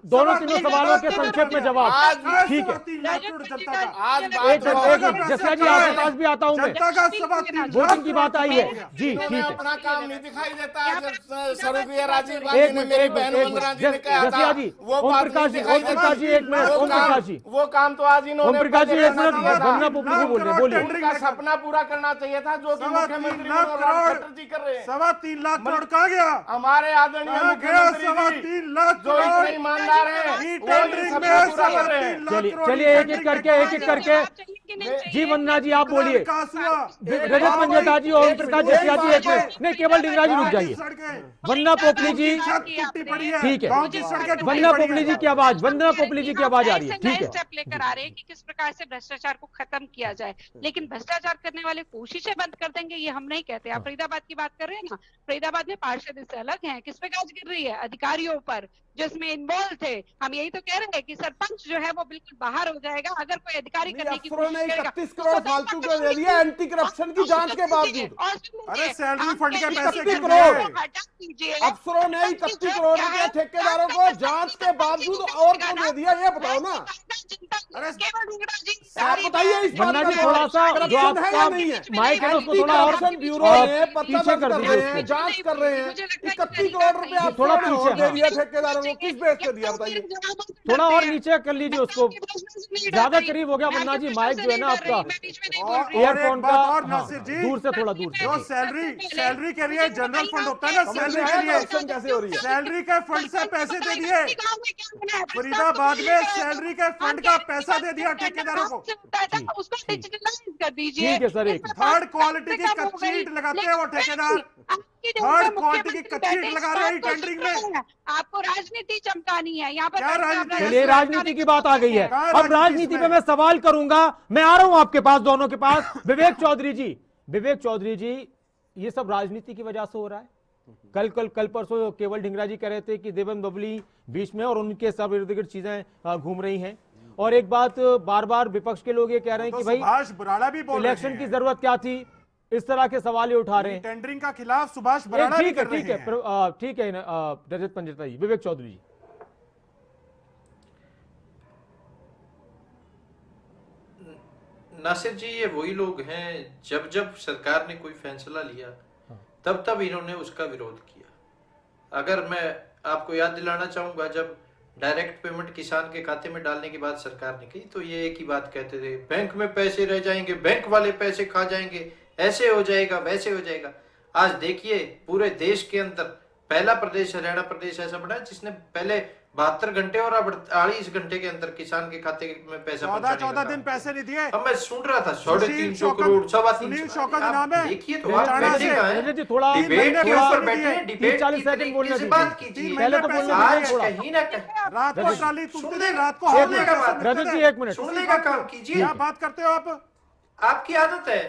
दोनों तीनों सवालों के संक्षेप में जवाब। आज ठीक है, 3.25 लाख करोड़ जनता का। आज एक बात मिनट, जसिया जी आपके पास भी आता हूं मैं। जनता का 3.25 वोटिंग की बात आई है जी, इन्होंने ठीक है। अपना काम नहीं दिखाई देता है। जब स्वर्गीय राजीव एक गांधी ने मिनट, मेरी एक बहन मिनट, वंदना जी ने कहा जसिया था, जी, वो ओम बात प्रकाश नहीं जी, दिखाई ओम प्रकाश जी, एक मिनट, वो ओम काम- प्रकाश जी। वो काम तो आज इन्होंने ओम प्रकाश जी, एक करना मिनट, चाहिए था। वंदना पोपली जी बोलिए, बोलिए। उनका सपना पूरा करना चाहिए था, जो कि 3.25 मुख्यमंत्री लाख मनोहर करोड़, खट्टर जी कर रहे हैं। 3.25 लाख करोड़ कहाँ गया? हमारे आदरणीय कहाँ गया मुख्यमंत्री 3.25 जी, लाख जो करोड़? इतने ईमानदार हैं, ई वो टेंडरिंग इन में सबको पूरा कर रहे हैं। 3.25 लाख चलिए करोड़ चलिए, एक ई एक करके, टेंडरिंग एक एक करके। जी वंदना जी आप बोलिए। विकास हुआ। रजत पंजेटा जी, ओम प्रकाश, जसिया जी, एक मिनट, नहीं केवल डिंगरा जी रुक जाइए। वंदना पोपली जी, टूटी पड़ी है, ठीक है। गांव की सड़कें टूटी वंदना पड़ी पोपली है। जी की आवाज, वंदना पोपली जी की आवाज आ रही है, ठीक है। स्टेप लेकर आ रहे हैं कि किस प्रकार से भ्रष्टाचार को खत्म किया जाए, लेकिन भ्रष्टाचार करने वाले कोशिशें बंद कर देंगे ये हम नहीं कहते। आप फरीदाबाद की बात कर रहे हैं ना, फरीदाबाद में पार्षद इससे अलग हैं। किस पे गाज गिर रही है? अधिकारियों पर जो इसमें इन्वॉल्व थे। हम यही तो कह रहे हैं कि सरपंच जो है वो बिल्कुल बाहर हो जाएगा अगर कोई अधिकारी करने की अफसरों ने कोशिश करेगा। 31 करोड़ फालतू को दे दिया एंटी करप्शन की जांच के बावजूद। अरे सैलरी फंड के पैसे 31 कितने करोड़। हैं? हटा दीजिए। अफसरों ने 31 करोड़ रुपए ठेकेदारों को जांच के बावजूद और क्यों दे दिया, ये बताओ ना। अरे केवल ढूंढना जी आप बताइए इस बात मन्ना का जी थोड़ा सा जो करप्शन है या आपका नहीं है? माइक है उसको एंटी थोड़ा और करप्शन ब्यूरो ने पता पीछे दर्ज कर कर दीजिए रहे हैं, उसको। जांच कर रहे हैं। 31 करोड़ रुपए आप थोड़ा सबने और पीछे, दे हाँ। दिया ठेकेदारों को, किस बेस पे दिया बताइए? थोड़ा और नीचे कर लीजिए उसको, ज्यादा करीब हो गया मन्ना जी, माइक जो है ना आपका और ईयरफोन एक का, बात और हाँ, नासिर जी, दूर से थोड़ा दूर से। जो सैलरी के लिए जनरल फंड होता है ना, समझ सैलरी में के आया लिए करप्शन कैसे हो रही है? सैलरी के फंड से पैसे दे दिए। फरीदाबाद में सैलरी के फंड का पैसा दे दिया ठेकेदारों को। उसको डिजिटलाइज कर दीजिए। ठीक है सर, एक थर्ड क्वालिटी की कच्चीट लगाते हैं वो ठेकेदार। थर्ड क्वालिटी की कच्चीट लगा रहे हैं टेंडरिंग में। आपको राजनीति चमकानी है यहाँ पर। क्या राजनीति? चलिए राजनीति की बात आ गई है, कहाँ अब राजनीति पे मैं सवाल करूंगा। मैं आ रहा हूं आपके पास, दोनों के पास। विवेक चौधरी जी, ये सब राजनीति की वजह से हो रहा है। कल परसों केवल ढिंगरा जी कह रहे थे कि देवन बबली बीच में और उनके सब इर्द गिर्द चीजें घूम रही हैं। और एक बात बार बार विपक्ष के लोग ये कह रहे हैं कि भाई सुभाष बराड़ा भी बोल रहे इलेक्शन की हैं। जरूरत क्या थी, इस तरह के सवाल ये उठा रहे हैं। टेंडरिंग का खिलाफ सुभाष बराड़ा भी ठीक है कर रहे हैं। ठीक है रजत पंजटा जी, विवेक चौधरी जी। नासिर जी, ये वही लोग हैं जब जब सरकार ने कोई फैसला लिया तब तब इन्होंने उसका विरोध किया। अगर मैं आपको याद दिलाना चाहूंगा, जब डायरेक्ट पेमेंट किसान के खाते में डालने की बात सरकार ने की तो ये एक ही बात कहते थे, बैंक में पैसे रह जाएंगे, बैंक वाले पैसे खा जाएंगे, ऐसे हो जाएगा वैसे हो जाएगा। आज देखिए पूरे देश के अंदर पहला प्रदेश हरियाणा प्रदेश ऐसा बना जिसने पहले 72 घंटे और अब 48 घंटे के अंदर किसान के खाते में पैसा 14 दिन पैसे नहीं दिए। अब मैं सुन रहा था 350 शौकत- करोड़, सुनील 350 शौकत आप नाम है। देखिए तो तेलंगाना आप बैठे से। कहाँ हैं? रजत जी थोड़ा डिबेट के थोड़ा- ऊपर बैठे हैं, डिबेट 40 की सेकंड बोलने तरीके से दीजिए। बात कीजिए। पहले तो बोलने पैसे आज दीजिए थोड़ा। कहीं ना कहीं रात को रजत- ट्राली तुलते सुनने- थे, रात को सुनने हाथ में का पैसे बात- मिलते रजत थे। जी, एक मिनट। सुनने का काम कीजिए। क्या बात करते हो आप? आपकी आदत है,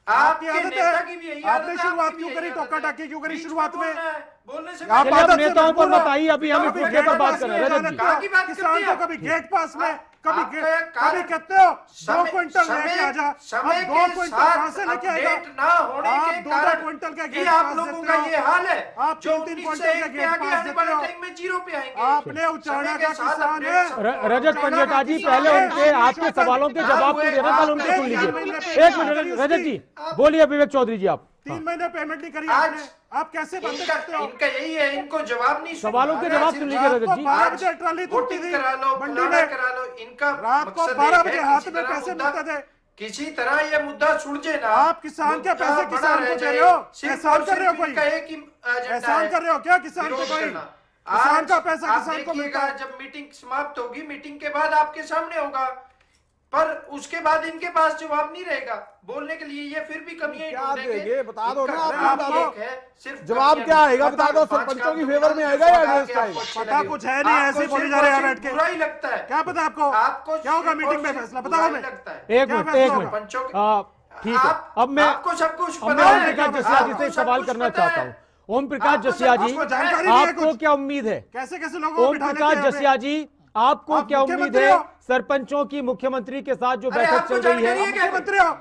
आपकी आपके आदत नेता है। की भी यही आपने आदत है, शुरुआत आपकी क्यों भी करी? यही टोका आदत है। टाकी क्यों करी बीच में शुरुआत में? बोलना है, बोलने से आप चलिए, अब आदत से नेताओं पर बोलो। मत आइए, अभी हम इस कभी मुद्दे पर गेट बात पास कर में रहे हैं। रजत जाने जी, का, कहाँ की बात किसान करते को हैं? कभी गेट पास में, कभी आपका गेट, कार्य- कभी कहते हो 2 समय- क्विंटल समय- लेके आ जा। अब समय 2 के क्विंटल साथ कहां से लेके आएगा? अपडेट ना होने आप के 2-2 कारण क्विंटल के ये गेट आप पास लोगों देते का हो। ये हाल है। आप जो 3-3 19 क्विंटल से के 1 के गेट आगे पास आने देते वाले हो। टाइम में जीरो पे आएंगे। आपने उचाना का किसान है। रजत पंजटा जी, पहले उनके आपके सवालों के जवाब तो देना, कल उनके सुन लीजिए। एक मिनट रजत जी, बोलिए विवेक चौधरी जी आप। 3 महीने पेमेंट नहीं करी आज आपने। आप कैसे बातें करते हो? इनका यही है, इनको जवाब नहीं सवालों के सुनना। जवाब आज सुन लीजिए रजत जी। 12 बजे ट्राली तुलती वोटिंग थी करा लो, मंडी फलाना में। करा लो, इनका रात को मकसद 12 एक बजे है, हाथ किसी में तरह पैसे मुद्दा- मिलते थे। किसी तरह ये मुद्दा सुलझे ना। आप किसान के मुद्दा पैसे बड़ा किसान को रह दे जाए। रहे हो? सिर्फ एहसान और कर रहे हो सिर्फ कोई? इनका एक ही एजेंडा एहसान है, कर रहे हो क्या किसान को विरोध कोई? करना। किसान आज का पैसा आप किसान को देखिएगा, मिलता है। जब मीटिंग समाप्त होगी, मीटिंग के बाद आपके सामने होगा, पर उसके बाद इनके पास जवाब नहीं रहेगा बोलने के लिए। ये फिर भी कमियां क्या ढूंढेंगे। देंगे? बता दो ना, इनका आप काम बता दो। एक है, सिर्फ जवाब कमियां क्या आएगा ढूंढना। बता दो, पांच सरपंचों काम की तो फेवर में बता आएगा दो, या आपको अगेंस्ट आएगा? अच्छे पता लगेंगे। कुछ है नहीं, आपको ऐसे ही बोली सिर्फ जा रहे हैं और बैठ सिर्फ के। बुरा ही लगता है। क्या पता आपको? आपको क्या होगा सिर्फ मीटिंग और में सिर्फ फैसला? बुरा बताओ ही हमें। लगता है। एक क्या मिनट, फैसला एक होगा? मिनट। पंचों के- ठीक है, अब मैं आपको सब कुछ अब मैं पता ओम है। प्रकाश जसिया जी से आपको एक सब सवाल कुछ करना पता चाहता है। हूँ। ओम प्रकाश आपको जसिया सब जी, कुछ जानकारी नहीं है आपको कुछ। क्या उम्मीद है? कैसे कैसे लोगों को ओम बिठा लेते प्रकाश हैं जसिया जी, आपको आप क्या उम्मीद मुख्यमंत्री है हो? सरपंचों की मुख्यमंत्री के साथ जो अरे बैठक आपको चल रही जानकारी है? है क्या? मुख्यमंत्री हो?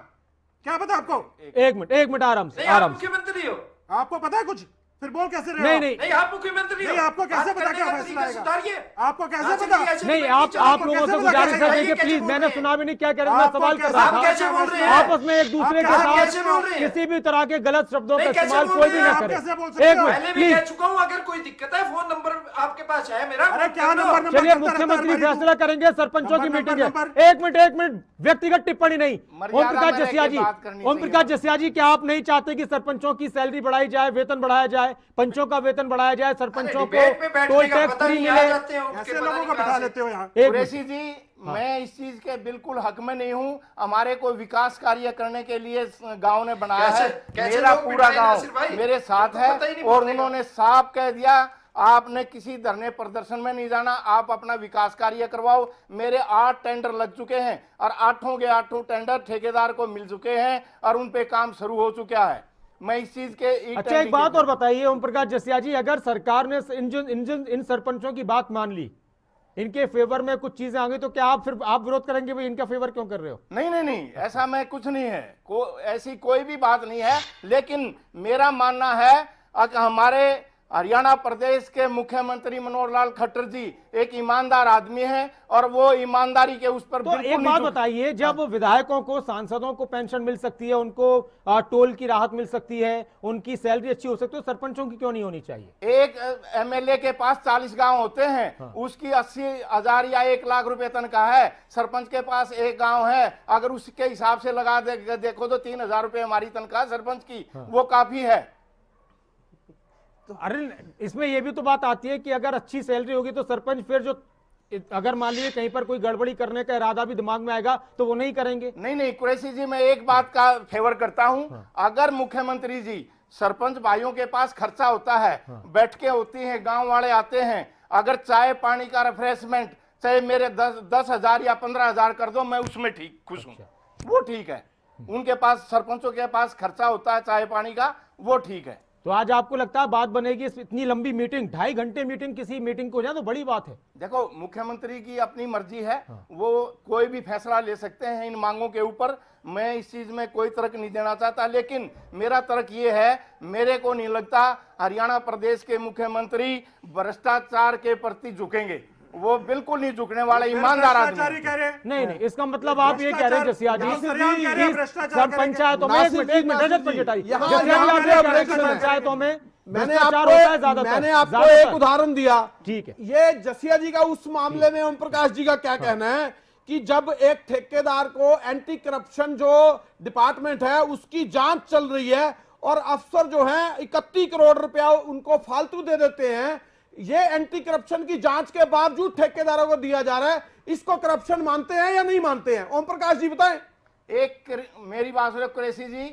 क्या पता आपको? एक मिनट आराम से, नहीं, आप आराम से। मुख्यमंत्री हो। आपको पता है कुछ? फिर बोल कैसे रहे नहीं हो? नहीं नहीं, आप मुख्यमंत्री हो। नहीं, आपको कैसे बात पता करने क्या का फैसला तरीका आएगा? सुधारिए। आपको कैसे नासिर पता? जी, ऐसे नहीं, बैठ आप के चलिए। लोगों से कैसे गुजारिश बताएगा? है ये कि कैसे प्लीज, बोल मैंने रहे हैं? सुना भी नहीं क्या कह रहे हैं, मैं आपको सवाल कर कैसे- रहा आप था। कैसे बोल रहे हैं? आपस में एक दूसरे के आप साथ कैसे बोल रहे हैं? किसी भी तरह के गलत शब्दों का नहीं, कैसे इस्तेमाल बोल कोई रहे भी हैं? ना आप करे। कैसे बोल सकते एक हो? मिनट पहले भी कह प्लीज, चुका हूं, अगर कोई दिक्कत है फोन नंबर आपके पास है मेरा। अरे फोन क्या कर लो। नंबर चलिए करता रहता है मुख्यमंत्री हमारी फैसला करेंगे, सरपंचों की नंबर, मीटिंग है। नंबर। एक मिनट व्यक्तिगत टिप्पणी नहीं। मर्यादा ओम प्रकाश में रह जसिया के जी, बात करनी ओम चाहिए। प्रकाश जसिया जी, क्या आप नहीं चाहते कि सरपंचों की सैलरी बढ़ाई जाए, वेतन बढ़ाया जाए, पंचों का वेतन बढ़ाया जाए, सरपंचों को डिबेट में बैठने टोल का टैक्स पता फ्री नहीं, आ मिले? जाते हैं उनके ऐसे पता लोगों नहीं को कहाँ बिठा से। लेते हो यहाँ। एक मिनट। कुरैशी जी, मैं इस चीज के बिल्कुल हक में नहीं हूँ। हमारे को विकास कार्य करने के लिए गांव ने बनाया है। कैसे मेरा लोग पूरा बिठाए गांव नासिर भाई? मेरे साथ उनको है पता ही नहीं और बोलने का। उन्होंने साफ कह दिया आपने किसी धरने प्रदर्शन में नहीं जाना, आप अपना विकास कार्य करवाओ। मेरे 8 टेंडर लग चुके हैं और 8 के 8 टेंडर ठेकेदार को मिल चुके हैं और उन पे काम शुरू हो चुका है। मैं इस चीज के अच्छा, एक बात और बताइए ओम प्रकाश जसिया जी, अगर सरकार ने इन सरपंचों की बात मान ली, इनके फेवर में कुछ चीजें आ गई, तो क्या आप विरोध करेंगे? भाई इनका फेवर क्यों कर रहे हो? नहीं, ऐसा मैं कुछ नहीं है। ऐसी कोई भी बात नहीं है। लेकिन मेरा मानना है कि हमारे हरियाणा प्रदेश के मुख्यमंत्री मनोहर लाल खट्टर जी एक ईमानदार आदमी हैं और वो ईमानदारी के उस पर तो बिल्कुल एक नहीं बात झुक- बताइए, जब विधायकों को, सांसदों को पेंशन मिल सकती है, उनको टोल की राहत मिल सकती है, उनकी सैलरी अच्छी हो सकती है, तो सरपंचों की क्यों नहीं होनी चाहिए? एक एमएलए के पास 40 गांव होते हैं, उसकी 80,000 या 1 लाख रुपए तनख्वाह है। सरपंच के पास एक गांव है, अगर उसके हिसाब से लगा देखो तो 3,000 रुपए हमारी तनख्वाह सरपंच की, वो काफी है। अरे इसमें यह भी तो बात आती है कि अगर अच्छी सैलरी होगी तो सरपंच फिर जो, अगर मान लीजिए कहीं पर कोई गड़बड़ी करने का इरादा भी दिमाग में आएगा तो वो नहीं करेंगे। नहीं कुरैशी जी, मैं एक बात का फेवर करता हूं, अगर मुख्यमंत्री जी, सरपंच भाइयों के पास खर्चा होता है, बैठकें होती हैं, गांव वाले आते हैं, अगर चाय पानी का रिफ्रेशमेंट चाहे मेरे 10,000 या 15,000 कर दो, मैं उसमें ठीक खुश हूं, वो ठीक है। उनके पास, सरपंचों के पास खर्चा होता है चाय पानी का, वो ठीक है। तो आज आपको लगता है बात बनेगी? इतनी लंबी मीटिंग, 2.5 घंटे मीटिंग किसी मीटिंग को हो जाए तो बड़ी बात है। देखो, मुख्यमंत्री की अपनी मर्जी है, वो कोई भी फैसला ले सकते हैं इन मांगों के ऊपर। मैं इस चीज में कोई तर्क नहीं देना चाहता, लेकिन मेरा तर्क ये है, मेरे को नहीं लगता हरियाणा प्रदेश के मुख्यमंत्री भ्रष्टाचार के प्रति झुकेंगे। वो बिल्कुल नहीं झुकने वाले ईमानदार आदमी। कह रहे हैं नहीं, इसका मतलब आप ये कह रहे हैं जसिया जी, सरयाम कह रहे हैं भ्रष्टाचार सब पंचायतों में, एक मिनट रजत पंचायत, यहाँ पंचायतों में मैंने भ्रष्टाचार होता है आपको ज्यादातर। मैंने आपको ज्यादातर। एक उदाहरण दिया। ठीक है, ये जसिया जी का उस मामले में ओम प्रकाश जी का क्या कहना है कि जब एक ठेकेदार को एंटी करप्शन जो डिपार्टमेंट है उसकी जांच चल रही है और अफसर जो है 31 करोड़ रुपया उनको फालतू दे देते हैं, ये एंटी करप्शन की जांच के बावजूद ठेकेदारों को दिया जा रहा है, इसको करप्शन मानते हैं या नहीं मानते हैं? ओम प्रकाश जी बताएं। मेरी बात सुनो कुरैशी जी,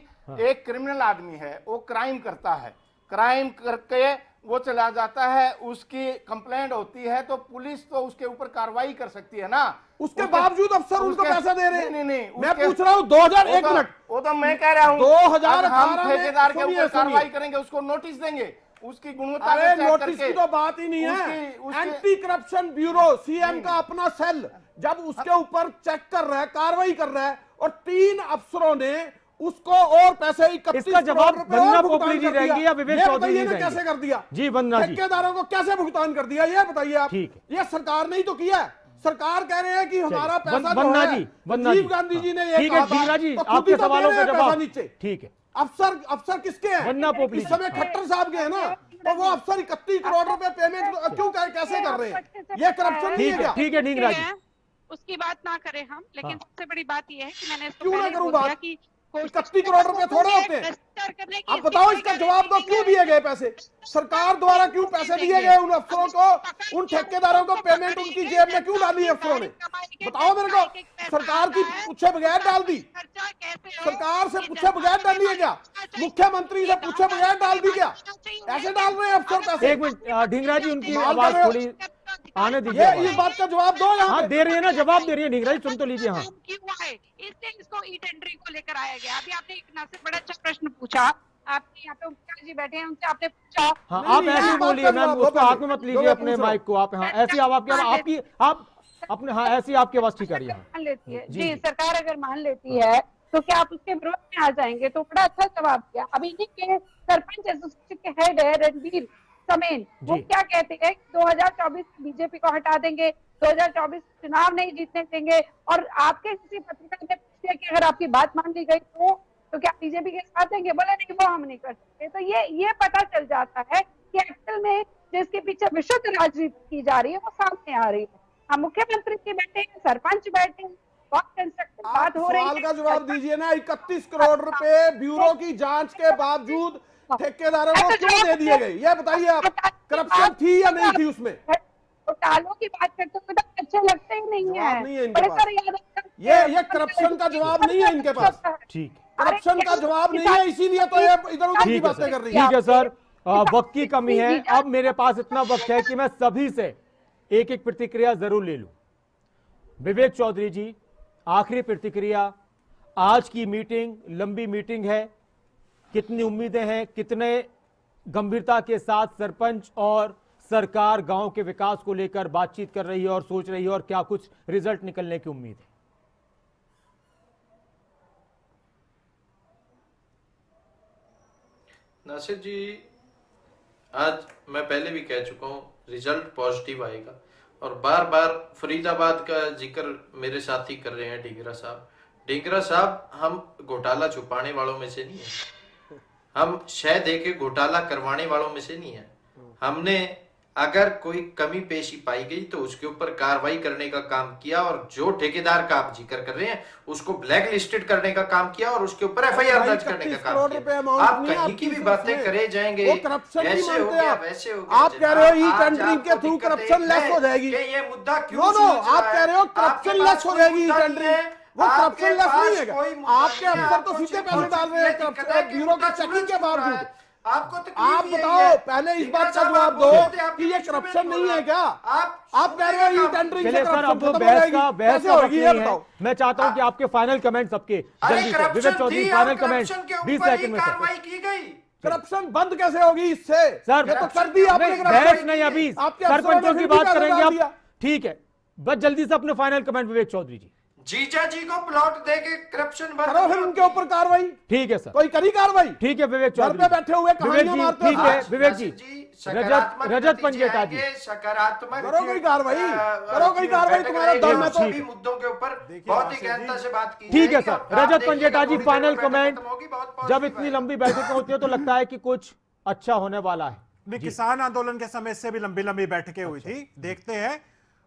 एक क्रिमिनल आदमी है, वो क्राइम करता है, क्राइम करके वो चला जाता है, उसकी कंप्लेंट होती है तो पुलिस तो उसके ऊपर कार्रवाई कर सकती है ना। उसके बावजूद अफसर उनको पैसा दे रहे हैं। नहीं, मैं पूछ रहा हूं 2001 मिनट, वो तो मैं कह रहा हूं, 2018 हम में ठेकेदार के सुनिए, ऊपर कार्रवाई करेंगे, उसको नोटिस देंगे, उसकी गुणवत्ता अरे चेक नोटिस करके। की तो बात ही नहीं है। एंटी करप्शन ब्यूरो, सीएम का अपना सेल, जब उसके ऊपर चेक कर रहा है, कार्रवाई कर रहा है, और 3 अफसरों ने उसको और पैसे 31 इसका जवाब करोड़ रुपए वंदना और भुगतान पोपली जी कर दिया। रहेंगी या विवेक ये चौधरी बताइए जी ना रहेंगे? कैसे कर दिया जी वंदना जी, ठेकेदारों को कैसे भुगतान कर दिया, ये बताइए आप। ठीक है। ये सरकार ने ही तो किया है। सरकार कह रहे हैं कि हमारा पैसा जो वंदना है, जी, वंदना राजीव जी, गांधी जी ने ये ठीक है, कहा था, धीरा जी तो खुद आपके ही तो दे सवालों रहे का हैं पैसा जवाब नीचे। ठीक है। अफसर किसके हैं? वंदना पोपली इस जी। समय खट्टर साहब के हैं ना, तो वो अफसर 31 करोड़ रुपए पेमेंट क्यों कैसे कर रहे हैं? ये करप्शन नहीं है क्या? ठीक है ढींगरा जी, उसकी बात ना करें हम, लेकिन सबसे बड़ी बात यह है कि मैंने इसको क्यों ना पहले करूं बोल दिया बात? कि 31 करोड़ रुपए थोड़े होते हैं। आप बताओ इसका जवाब दो, क्यों दिए गए पैसे? सरकार द्वारा क्यों पैसे दिए गए उन अफसरों को, उन ठेकेदारों को? पेमेंट उनकी जेब में क्यों डाली अफसरों ने? बताओ मेरे को। सरकार की पूछे बगैर डाल दी? सरकार से पूछे बगैर डाली है क्या? मुख्यमंत्री से पूछे बगैर डाल दी क्या? ऐसे डाल रहे हैं अफसर पैसे? एक मिनट ढींगरा जी, उनकी कमाल कर आवाज रहे हो। थोड़ी आने दीजिए। ये आवाज। इस बात का जवाब दो यहाँ हाँ पे। दे रही है ना, जवाब दे रही है ढींगरा जी, सुन तो लीजिए। हाँ क्यों है इसलिए इसको ई टेंडरिंग को लेकर आया गया। अभी आपने एक ना से बड़ा अच्छा प्रश्न पूछा, आपने यहाँ पे मुख्यमंत्री जी बैठे हैं, उनसे आपने पूछा। हाँ, नहीं, आप नहीं, ऐसे ही इस बात बोलिए का मैम, जवाब उसको दो हाथ में पहले। मत जो लीजिए मैं अपने पूछ रहा माइक को। आप हाँ ऐसी आपकी आप अपने, हाँ ऐसी आपकी आवाज ठीक आ रही है। हाँ। मान लेती है जी, जी, जी। सरकार अगर मान लेती है तो क्या आप उसके विरोध में आ जाएंगे? तो बड़ा अच्छा जवाब दिया। अभी इन्हीं के सरपंच एसोसिएशन के हेड है रणवीर समेन, वो जी। क्या कहते हैं, 2024 में बीजेपी को हटा देंगे, 2024 चुनाव नहीं जीतने देंगे। और आपके किसी पत्रकार ने पूछा कि अगर आपकी बात मान ली गई तो क्या बीजेपी के साथ देंगे? बोले नहीं, वो हम नहीं कर सकते। तो ये पता चल जाता है कि एक्चुअल में जिसके पीछे विशुद्ध राजनीति की जा रही है वो सामने आ रही है। हम मुख्यमंत्री जी बैठे हैं, सरपंच बैठे हैं, बहुत कंस्ट्रक्टिव आप बात हो रही है। सवाल का जवाब दीजिए ना। 31 करोड़ रुपए ब्यूरो की जांच के बावजूद ठेकेदारों को क्यों दे दिए गए? ये बताइए आप। करप्शन थी या नहीं थी उसमें? घोटालों की बात करते हुए तो अच्छे लगते ही नहीं जवाब है। नहीं है इनके बड़े पास। सारे यादव ये करप्शन का जवाब नहीं है इनके पास। ठीक करप्शन का जवाब नहीं है, इसीलिए तो ये इधर उधर की ठीक है बातें सर, कर रही ठीक है सर, वक्त की कमी है। अब मेरे पास इतना वक्त है कि मैं सभी से एक एक प्रतिक्रिया जरूर ले लूं। विवेक चौधरी जी, आखिरी प्रतिक्रिया। आज की मीटिंग लंबी मीटिंग है, कितनी उम्मीदें हैं, कितने गंभीरता के साथ सरपंच और सरकार गांव के विकास को लेकर बातचीत कर रही है और सोच रही है, और क्या कुछ रिजल्ट निकलने की उम्मीद है? नासिर जी, आज मैं पहले भी कह चुका हूँ, रिजल्ट पॉजिटिव आएगा। और बार बार फरीदाबाद का जिक्र मेरे साथी कर रहे हैं, ढींगरा साहब। ढींगरा साहब, हम घोटाला छुपाने वालों में से नहीं है, हम शह दे के घोटाला करवाने वालों में से नहीं है। हमने अगर कोई कमी पेशी पाई गई तो उसके ऊपर कार्रवाई करने का काम किया, और जो ठेकेदार का आप जिक्र कर रहे हैं उसको ब्लैक लिस्टेड करने का काम किया और उसके ऊपर एफआईआर दर्ज करने का काम किया। आप कहीं की भी बातें करे जाएंगे, ऐसे हो गया वैसे हो गया। आप कह रहे हो ई टेंडरिंग के थ्रू करप्शन लेस हो जाएगी, ये मुद्दा क्यों आप कह रहे हो करप्शन लेस हो जाएगी ई टेंडरिंग, वो करप्शन लेस नहीं है। आपके अफसर तो सीधे पैसे डाल रहे हैं ब्यूरो की चेकिंग के बावजूद। आपको आप बताओ, पहले इस बात का जवाब दो कि ये करप्शन नहीं है क्या? आप कह रहे हो ई टेंडरिंग से चलिए सर, अब करप्शन बहस का वक्त होगी, नहीं है। मैं चाहता हूं कि आपके फाइनल कमेंट्स सबके जल्दी से। विवेक चौधरी, फाइनल कमेंट्स 20 सेकंड में कार्रवाई की गई। करप्शन बंद कैसे होगी इससे? सर, ये तो कर दी आपने बहस नहीं, अभी आपके अफसरों ने सरपंचों की फिर भी बात पैसे करेंगे डाल दिया। आप, ठीक है। बस जल्दी से अपने फाइनल कमेंट विवेक चौधरी जी। जीजा जी को प्लॉट देके करप्शन करो फिर उनके ऊपर कार्रवाई। ठीक है सर, कोई करी कार्रवाई? ठीक है विवेक घर चौधरी पे बैठे हुए विवेक कहानियां जी, मारते हो। ठीक है विवेक जी। सकारात्मक रजत नतीजे पंजेटा जी, आएंगे, सकारात्मक करो कोई कार्रवाई, करो कोई कार्रवाई, तुम्हारा दम है तो। सभी मुद्दों के ऊपर बहुत ही गहनता से बात की ठीक है जाएगी। सर। और आप रजत पंजेटा जी, देखिएगा, फाइनल थोड़ी देर में कमेंट। खत्म होगी, बहुत जब पॉजिटिव इतनी है। लंबी बैठकें होती है तो लगता है कि कुछ अच्छा होने वाला है। नहीं, किसान आंदोलन के समय से भी लंबी लंबी बैठकें हुई थी, देखते हैं।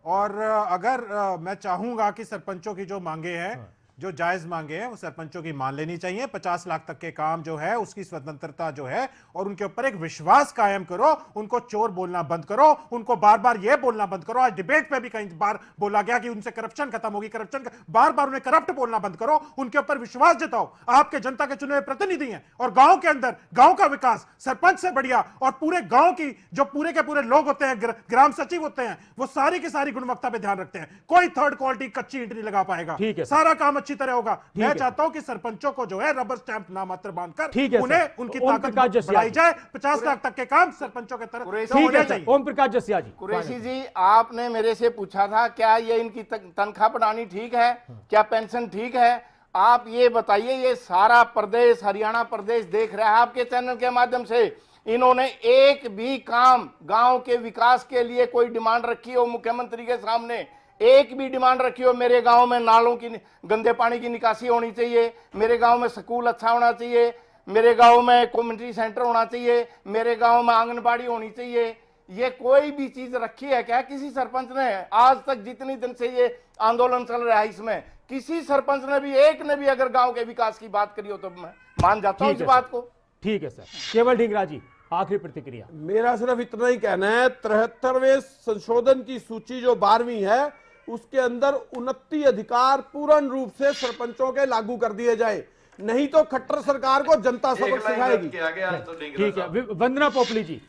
और अगर मैं चाहूंगा कि सरपंचों की जो मांगे हैं, जो जायज मांगे हैं, वो सरपंचों की मान लेनी चाहिए। 50 लाख तक के काम जो है, उसकी स्वतंत्रता जो है, और उनके ऊपर एक विश्वास कायम करो। उनको चोर बोलना बंद करो, उनको बार बार यह बोलना बंद करो। आज डिबेट पे भी कई बार बोला गया कि उनसे करप्शन खत्म होगी, करप्शन, बार बार उन्हें करप्ट बोलना बंद करो। उनके ऊपर विश्वास जताओ। आपके जनता के चुने हुए प्रतिनिधि हैं, और गांव के अंदर गांव का विकास सरपंच से बढ़िया, और पूरे गांव की जो पूरे के पूरे लोग होते हैं, ग्राम सचिव होते हैं, वो सारी की सारी गुणवत्ता पे ध्यान रखते हैं। कोई थर्ड क्वालिटी कच्ची ईंट नहीं लगा पाएगा। ठीक है, सारा काम अच्छी तरह होगा। मैं चाहता हूं कि सरपंचों को जो है रबर स्टैंप नामात्र बांधकर उन्हें उनकी ताकत बढ़ाई जाए। 50 लाख तक के काम सरपंचों के तरफ होने चाहिए। ओम प्रकाश जसिया जी, कुरैशी जी, आपने मेरे से पूछा था क्या ये इनकी तनख्वाह बढ़ानी ठीक है, क्या पेंशन ठीक है? आप ये बताइए, ये सारा प्रदेश, हरियाणा प्रदेश देख रहा है आपके चैनल के माध्यम से। इन्होंने एक भी काम गांव के विकास के लिए कोई डिमांड रखी हो मुख्यमंत्री के सामने? एक भी डिमांड रखी हो, मेरे गांव में नालों की, गंदे पानी की निकासी होनी चाहिए, मेरे गांव में स्कूल अच्छा होना चाहिए, मेरे गांव में कम्युनिटी सेंटर होना चाहिए, मेरे गांव में आंगनबाड़ी होनी चाहिए, ये कोई भी चीज रखी है क्या किसी सरपंच ने? आज तक जितनी दिन से ये आंदोलन चल रहा है, इसमें किसी सरपंच ने भी, एक ने भी अगर गांव के विकास की बात करी हो तो मैं मान जाता हूं इस बात को। ठीक है सर। केवल ढींगरा जी, आखिरी प्रतिक्रिया। मेरा सिर्फ इतना ही कहना है, 73वें संशोधन की सूची जो 12वीं है, उसके अंदर 29 अधिकार पूर्ण रूप से सरपंचों के लागू कर दिए जाए, नहीं तो खट्टर सरकार को जनता सबक सिखाएगी। ठीक है, वंदना पोपली जी।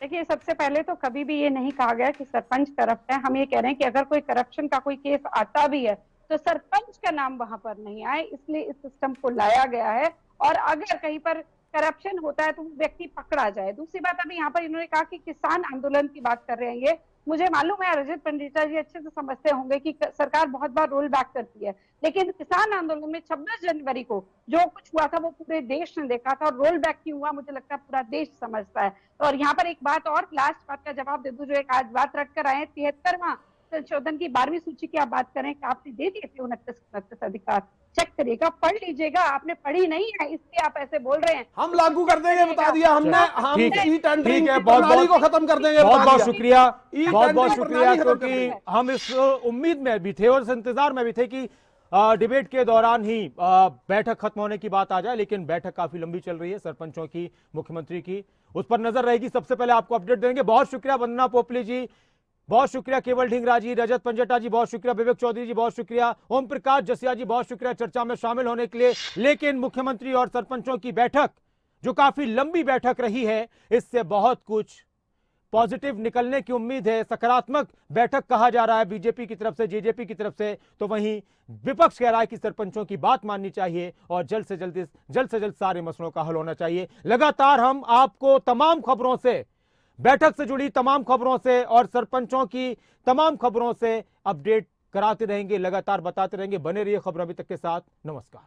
देखिए, सबसे पहले तो कभी भी ये नहीं कहा गया कि सरपंच करप्ट है। हम ये कह रहे हैं कि अगर कोई करप्शन का कोई केस आता भी है तो सरपंच का नाम वहां पर नहीं आए, इसलिए इस सिस्टम को लाया गया है। और अगर कहीं पर करप्शन होता है तो वो व्यक्ति पकड़ा जाए। दूसरी बात, अभी यहाँ पर इन्होंने कहा कि किसान आंदोलन की बात कर रहे हैं। ये मुझे मालूम है, रजत पंडिता जी अच्छे से समझते होंगे कि सरकार बहुत बार रोल बैक करती है, लेकिन किसान आंदोलन में 26 जनवरी को जो कुछ हुआ था वो पूरे देश ने देखा था। और रोल बैक क्यों हुआ, मुझे लगता है पूरा देश समझता है। और यहाँ पर एक बात और, लास्ट बात का जवाब दे दूं, जो एक आज बात रख कर आए, 73वां संशोधन की 12वीं सूची की आप बात करें कि आपने दे दिए थे 29 अधिकार। चेक करिएगा, पढ़ लीजिएगा। आपने पढ़ी नहीं है इसलिए आप ऐसे बोल रहे हैं। हम लागू कर देंगे, बता दिया हमने। हम ई टेंडरिंग ठीक है, की प्रणाली को खत्म कर देंगे। बहुत बहुत शुक्रिया, ई बहुत बहुत टेंडरिंग शुक्रिया, प्रणाली खत्म कर क्योंकि देंगे। हम इस उम्मीद में भी थे और इस इंतजार में भी थे कि डिबेट के दौरान ही बैठक खत्म होने की बात आ जाए, लेकिन बैठक काफी लंबी चल रही है सरपंचों की, मुख्यमंत्री की, उस पर नजर रहेगी। सबसे पहले आपको अपडेट देंगे। बहुत शुक्रिया वंदना पोपली जी, बहुत शुक्रिया केवल ढींगरा जी, रजत पंजेटा जी बहुत शुक्रिया, विवेक चौधरी जी बहुत शुक्रिया, ओम प्रकाश जसिया जी बहुत शुक्रिया चर्चा में शामिल होने के लिए। लेकिन मुख्यमंत्री और सरपंचों की बैठक, जो काफी लंबी बैठक रही है, इससे बहुत कुछ पॉजिटिव निकलने की उम्मीद है। सकारात्मक बैठक कहा जा रहा है बीजेपी की तरफ से, जेजेपी की तरफ से, तो वहीं विपक्ष कह रहा है कि सरपंचों की बात माननी चाहिए और जल्द से जल्द सारे मसलों का हल होना चाहिए। लगातार हम आपको तमाम खबरों से, बैठक से जुड़ी तमाम खबरों से और सरपंचों की तमाम खबरों से अपडेट कराते रहेंगे, लगातार बताते रहेंगे। बने रहिए खबर अभी तक के साथ। नमस्कार।